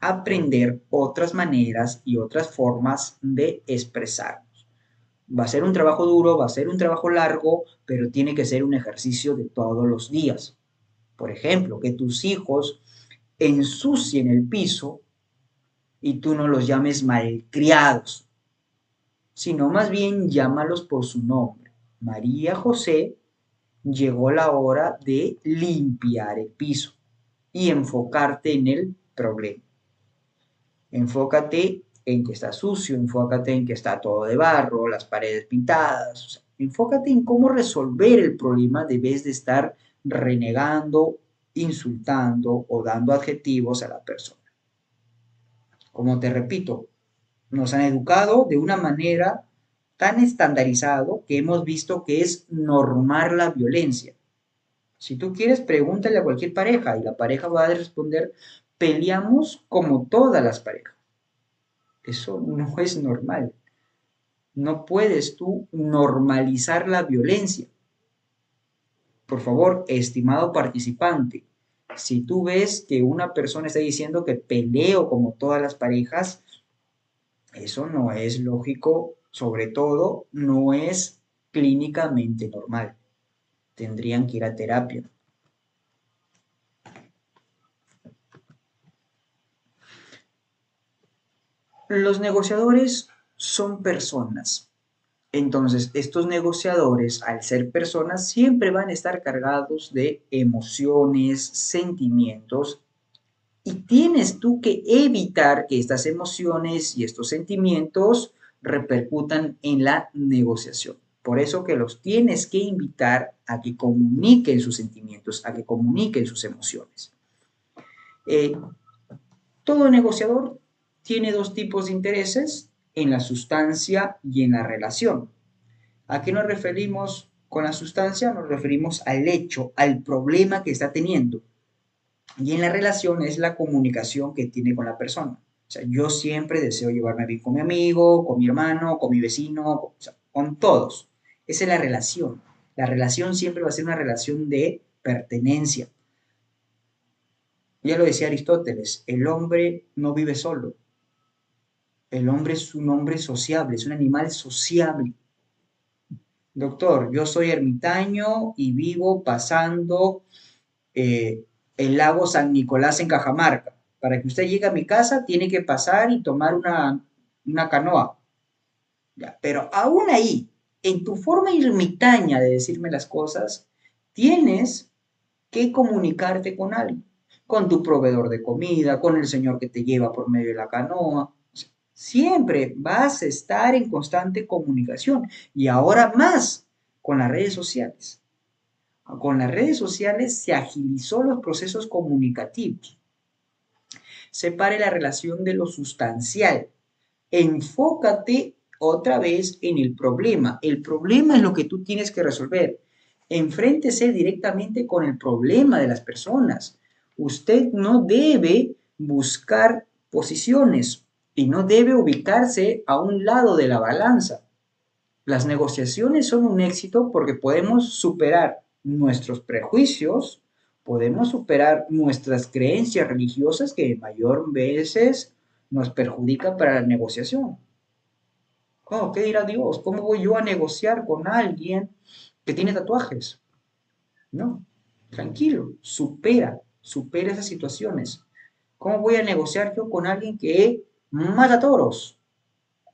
[SPEAKER 1] aprender otras maneras y otras formas de expresarnos. Va a ser un trabajo duro, va a ser un trabajo largo, pero tiene que ser un ejercicio de todos los días. Por ejemplo, que tus hijos ensucien el piso y tú no los llames malcriados, sino más bien llámalos por su nombre. María José, llegó la hora de limpiar el piso y enfocarte en el problema. Enfócate en que está sucio, enfócate en que está todo de barro, las paredes pintadas. O sea, enfócate en cómo resolver el problema de vez de estar renegando, insultando o dando adjetivos a la persona. Como te repito, nos han educado de una manera tan estandarizado que hemos visto que es normar la violencia. Si tú quieres, pregúntale a cualquier pareja y la pareja va a responder, peleamos como todas las parejas. Eso no es normal. No puedes tú normalizar la violencia. Por favor, estimado participante, si tú ves que una persona está diciendo que peleo como todas las parejas, eso no es lógico, sobre todo no es clínicamente normal. Tendrían que ir a terapia. Los negociadores son personas. Entonces, estos negociadores, al ser personas, siempre van a estar cargados de emociones, sentimientos, y tienes tú que evitar que estas emociones y estos sentimientos repercutan en la negociación. Por eso que los tienes que invitar a que comuniquen sus sentimientos, a que comuniquen sus emociones. Eh, Todo negociador tiene dos tipos de intereses, en la sustancia y en la relación. ¿A qué nos referimos con la sustancia? Nos referimos al hecho, al problema que está teniendo. Y en la relación es la comunicación que tiene con la persona. O sea, yo siempre deseo llevarme bien con mi amigo, con mi hermano, con mi vecino, o sea, con todos. Esa es la relación. La relación siempre va a ser una relación de pertenencia. Ya lo decía Aristóteles, el hombre no vive solo. El hombre es un hombre sociable, es un animal sociable. Doctor, yo soy ermitaño y vivo pasando el lago San Nicolás en Cajamarca. Para que usted llegue a mi casa, tiene que pasar y tomar una canoa. Ya, pero aún ahí, en tu forma ermitaña de decirme las cosas, tienes que comunicarte con alguien, con tu proveedor de comida, con el señor que te lleva por medio de la canoa. Siempre vas a estar en constante comunicación y ahora más con las redes sociales. Con las redes sociales se agilizó los procesos comunicativos. Separe la relación de lo sustancial. Enfócate otra vez en el problema. El problema es lo que tú tienes que resolver. Enfréntese directamente con el problema de las personas. Usted no debe buscar posiciones y no debe ubicarse a un lado de la balanza. Las negociaciones son un éxito porque podemos superar nuestros prejuicios, podemos superar nuestras creencias religiosas que mayor veces nos perjudican para la negociación. Oh, ¿qué dirá Dios? ¿Cómo voy yo a negociar con alguien que tiene tatuajes? No, tranquilo, supera esas situaciones. ¿Cómo voy a negociar yo con alguien que mata toros?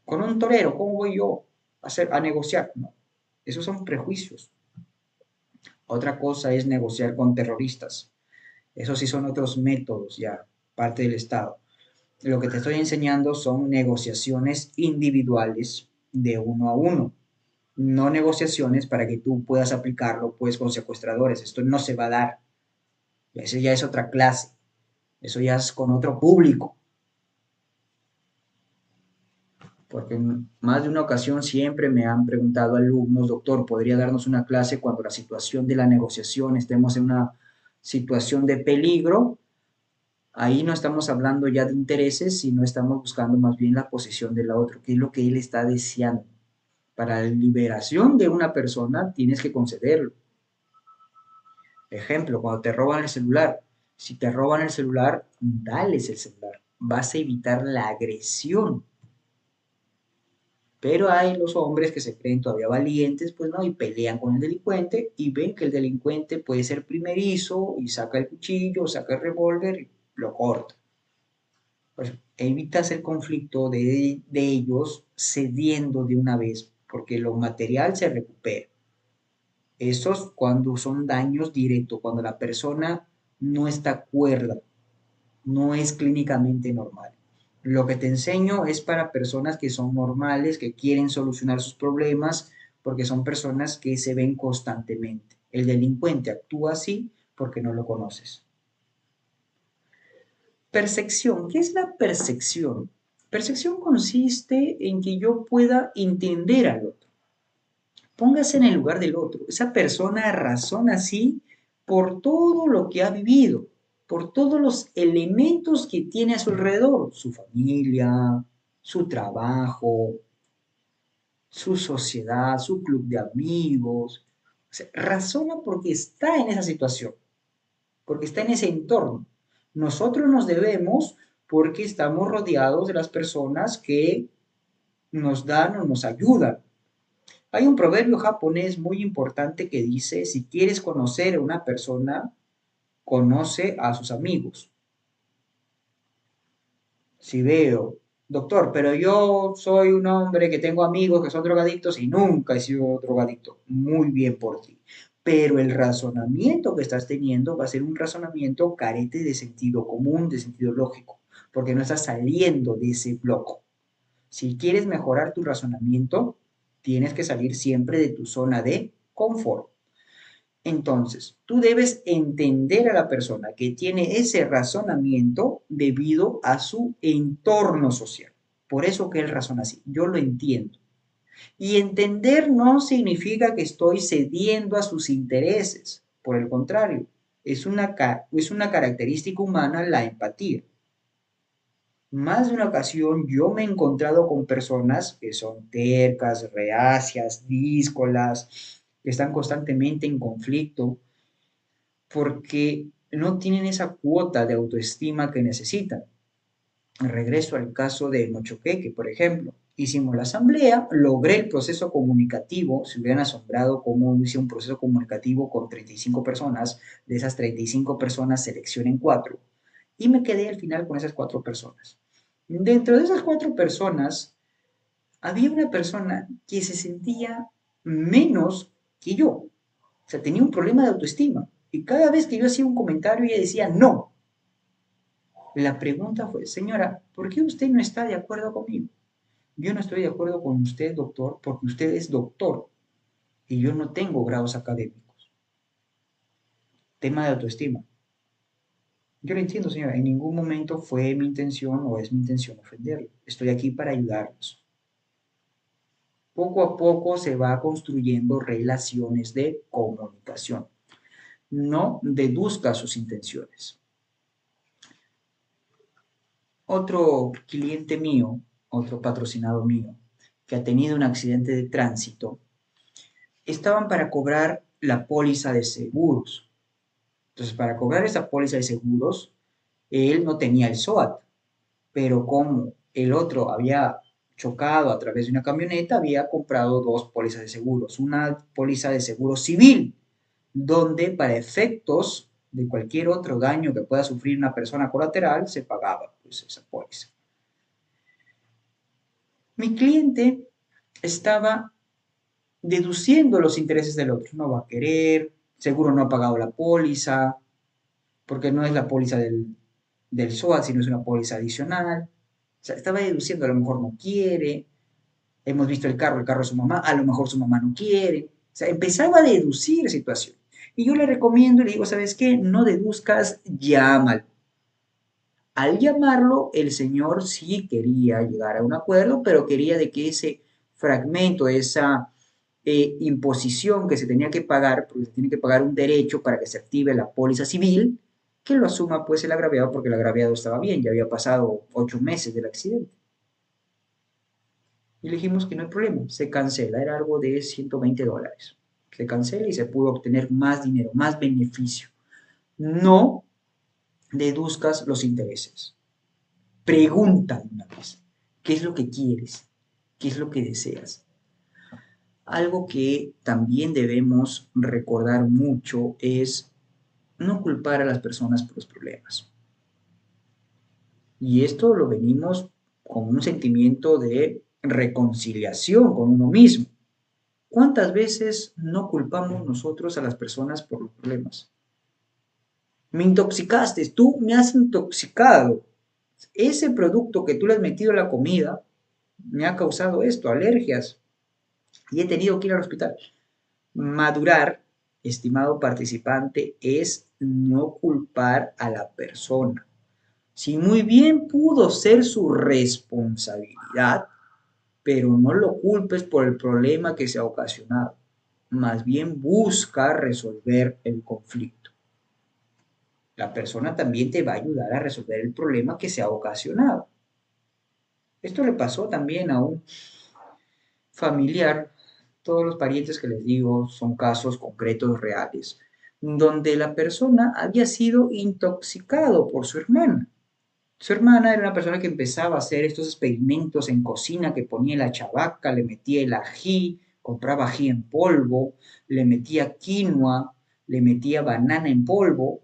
[SPEAKER 1] Con un torero, ¿cómo voy yo a negociar? No, esos son prejuicios. Otra cosa es negociar con terroristas. Esos sí son otros métodos ya, parte del Estado. Lo que te estoy enseñando son negociaciones individuales de uno a uno, no negociaciones para que tú puedas aplicarlo pues con secuestradores. Esto no se va a dar. Eso ya es otra clase. Eso ya es con otro público. Porque en más de una ocasión siempre me han preguntado alumnos, doctor, ¿podría darnos una clase cuando la situación de la negociación estemos en una situación de peligro? Ahí no estamos hablando ya de intereses, sino estamos buscando más bien la posición del otro, qué es lo que él está deseando. Para la liberación de una persona tienes que concederlo. Ejemplo, cuando te roban el celular. Si te roban el celular, dales el celular. vas a evitar la agresión. Pero hay los hombres que se creen todavía valientes, pues no, y pelean con el delincuente y ven que el delincuente puede ser primerizo y saca el cuchillo, saca el revólver y lo corta. Pues evitas el conflicto de ellos cediendo de una vez, porque lo material se recupera. Esos cuando son daños directos, cuando la persona no está cuerda, no es clínicamente normal. Lo que te enseño es para personas que son normales, que quieren solucionar sus problemas, porque son personas que se ven constantemente. El delincuente actúa así porque no lo conoces. Percepción. ¿Qué es la percepción? Percepción consiste en que yo pueda entender al otro. Póngase en el lugar del otro. Esa persona razona así por todo lo que ha vivido, por todos los elementos que tiene a su alrededor, su familia, su trabajo, su sociedad, su club de amigos. O sea, razona porque está en esa situación, porque está en ese entorno. Nosotros nos debemos porque estamos rodeados de las personas que nos dan o nos ayudan. Hay un proverbio japonés muy importante que dice, si quieres conocer a una persona, conoce a sus amigos. Si veo, doctor, pero yo soy un hombre que tengo amigos que son drogadictos y nunca he sido drogadicto. Muy bien por ti. Pero el razonamiento que estás teniendo va a ser un razonamiento carente de sentido común, de sentido lógico, porque no estás saliendo de ese bloque. Si quieres mejorar tu razonamiento, tienes que salir siempre de tu zona de confort. Entonces, tú debes entender a la persona que tiene ese razonamiento debido a su entorno social. Por eso que él razona así. Yo lo entiendo. Y entender no significa que estoy cediendo a sus intereses. Por el contrario, es una característica humana la empatía. Más de una ocasión yo me he encontrado con personas que son tercas, reacias, díscolas, que están constantemente en conflicto porque no tienen esa cuota de autoestima que necesitan. Regreso al caso de Mochoqueque, por ejemplo. Hicimos la asamblea, logré el proceso comunicativo, se hubieran asombrado cómo hice un proceso comunicativo con 35 personas, de esas 35 personas seleccionen 4 y me quedé al final con esas 4 personas. Dentro de esas 4 personas, había una persona que se sentía menos que yo, o sea, tenía un problema de autoestima. Y cada vez que yo hacía un comentario, ella decía no. La pregunta fue, señora, ¿por qué usted no está de acuerdo conmigo? Yo no estoy de acuerdo con usted, doctor, porque usted es doctor y yo no tengo grados académicos. Tema de autoestima. Yo lo entiendo, señora, en ningún momento fue mi intención o es mi intención ofenderlo. Estoy aquí para ayudarlos. Poco a poco se va construyendo relaciones de comunicación. No deduzca sus intenciones. Otro cliente mío, otro patrocinado mío, que ha tenido un accidente de tránsito, estaban para cobrar la póliza de seguros. Entonces, para cobrar esa póliza de seguros, él no tenía el SOAT, pero como el otro había chocado a través de una camioneta, había comprado 2 pólizas de seguros. Una póliza de seguro civil, donde para efectos de cualquier otro daño que pueda sufrir una persona colateral, se pagaba pues, esa póliza. Mi cliente estaba deduciendo los intereses del otro. No va a querer, seguro no ha pagado la póliza, porque no es la póliza del SOAT, sino es una póliza adicional. O sea, estaba deduciendo, a lo mejor no quiere. Hemos visto el carro de su mamá, a lo mejor su mamá no quiere. O sea, empezaba a deducir situación. Y yo le recomiendo y le digo, ¿sabes qué? No deduzcas, llámalo. Al llamarlo, el señor sí quería llegar a un acuerdo, pero quería de que ese fragmento, esa imposición que se tenía que pagar, porque se tiene que pagar un derecho para que se active la póliza civil, que lo asuma pues el agraviado, porque el agraviado estaba bien, ya había pasado 8 meses del accidente. Y le dijimos que no hay problema, se cancela, era algo de $120. Se cancela y se pudo obtener más dinero, más beneficio. No deduzcas los intereses. Pregunta una vez, ¿qué es lo que quieres? ¿Qué es lo que deseas? Algo que también debemos recordar mucho es no culpar a las personas por los problemas. Y esto lo venimos con un sentimiento de reconciliación con uno mismo. ¿Cuántas veces no culpamos nosotros a las personas por los problemas? Me intoxicaste, tú me has intoxicado. Ese producto que tú le has metido a la comida me ha causado esto, alergias, y he tenido que ir al hospital. Madurar, estimado participante, es no culpar a la persona. Si muy bien pudo ser su responsabilidad, pero no lo culpes por el problema que se ha ocasionado. Más bien busca resolver el conflicto. La persona también te va a ayudar a resolver el problema que se ha ocasionado. Esto le pasó también a un familiar. Todos los parientes que les digo son casos concretos reales, donde la persona había sido intoxicado por su hermana. Su hermana era una persona que empezaba a hacer estos experimentos en cocina, que ponía la chavaca, le metía el ají, compraba ají en polvo, le metía quinoa, le metía banana en polvo,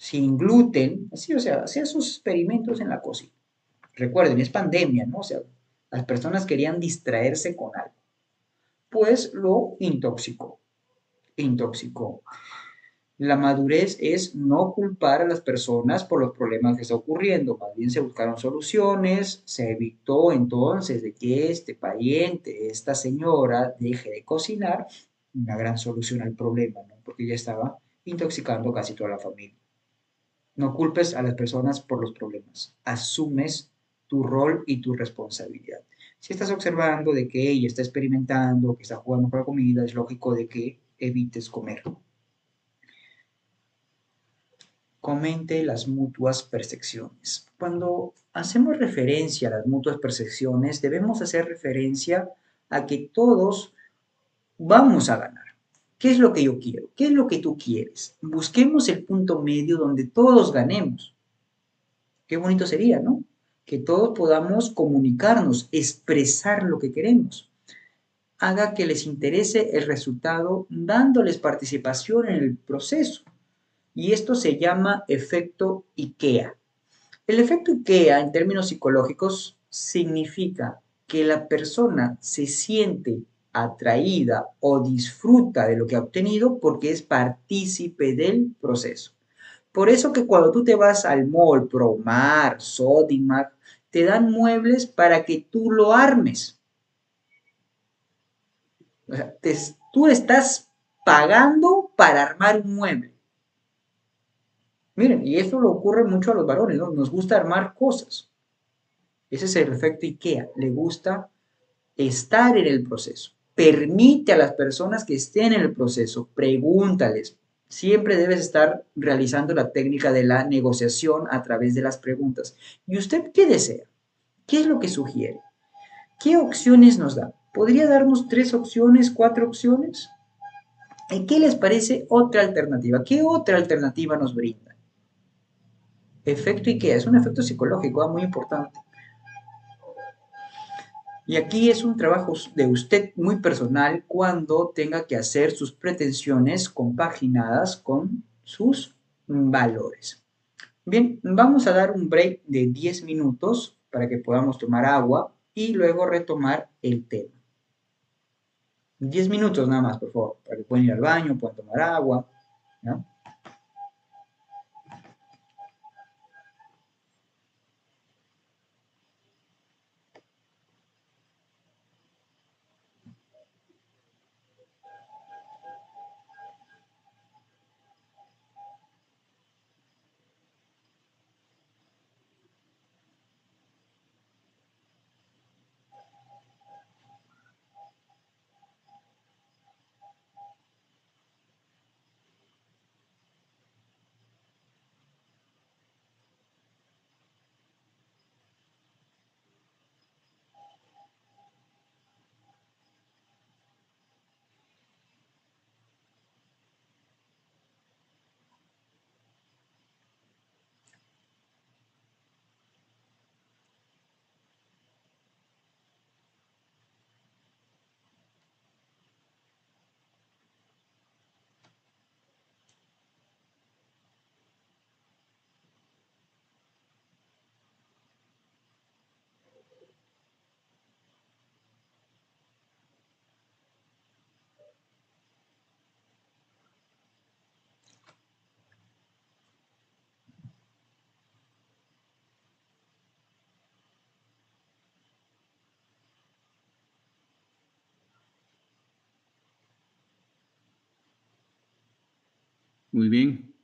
[SPEAKER 1] sin gluten, así, o sea, hacía sus experimentos en la cocina. Recuerden, es pandemia, ¿no? O sea, las personas querían distraerse con algo. Pues lo intoxicó, intoxicó. La madurez es no culpar a las personas por los problemas que está ocurriendo, más bien se buscaron soluciones, se evitó entonces de que este pariente, esta señora, deje de cocinar, una gran solución al problema, ¿no? Porque ya estaba intoxicando casi toda la familia. No culpes a las personas por los problemas, asumes tu rol y tu responsabilidad. Si estás observando de que ella está experimentando, que está jugando con la comida, es lógico de que evites comer. Comente las mutuas percepciones. Cuando hacemos referencia a las mutuas percepciones, debemos hacer referencia a que todos vamos a ganar. ¿Qué es lo que yo quiero? ¿Qué es lo que tú quieres? Busquemos el punto medio donde todos ganemos. Qué bonito sería, ¿no? Que todos podamos comunicarnos, expresar lo que queremos. Haga que les interese el resultado dándoles participación en el proceso. Y esto se llama efecto IKEA. El efecto IKEA, en términos psicológicos, significa que la persona se siente atraída o disfruta de lo que ha obtenido porque es partícipe del proceso. Por eso que cuando tú te vas al mall, Promar, Sodimac, te dan muebles para que tú lo armes. O sea, tú estás pagando para armar un mueble. Miren, y eso lo ocurre mucho a los varones, ¿no? Nos gusta armar cosas. Ese es el efecto IKEA. Le gusta estar en el proceso. Permite a las personas que estén en el proceso, pregúntales. Siempre debes estar realizando la técnica de la negociación a través de las preguntas. ¿Y usted qué desea? ¿Qué es lo que sugiere? ¿Qué opciones nos da? ¿Podría darnos 3 opciones, 4 opciones? ¿Y qué les parece otra alternativa? ¿Qué otra alternativa nos brinda? Efecto IKEA es un efecto psicológico muy importante. Y aquí es un trabajo de usted muy personal cuando tenga que hacer sus pretensiones compaginadas con sus valores. Bien, vamos a dar un break de 10 minutos para que podamos tomar agua y luego retomar el tema. 10 minutos nada más, por favor, para que puedan ir al baño, puedan tomar agua, ¿no?
[SPEAKER 3] Muy bien.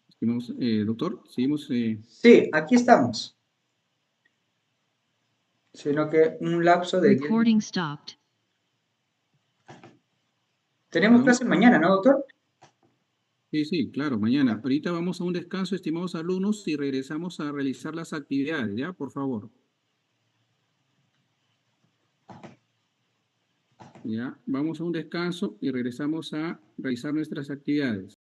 [SPEAKER 3] Estimados, doctor, seguimos.
[SPEAKER 1] Sí, aquí estamos. Sino que un lapso de 10
[SPEAKER 4] Recording
[SPEAKER 1] minutos.
[SPEAKER 4] stopped.
[SPEAKER 1] Tenemos
[SPEAKER 3] Perdón.
[SPEAKER 1] clase mañana, ¿no, doctor?
[SPEAKER 3] Sí, sí, claro, mañana. Ahorita vamos a un descanso, estimados alumnos, y regresamos a realizar las actividades, ¿ya? Por favor. Ya, vamos a un descanso y regresamos a realizar nuestras actividades.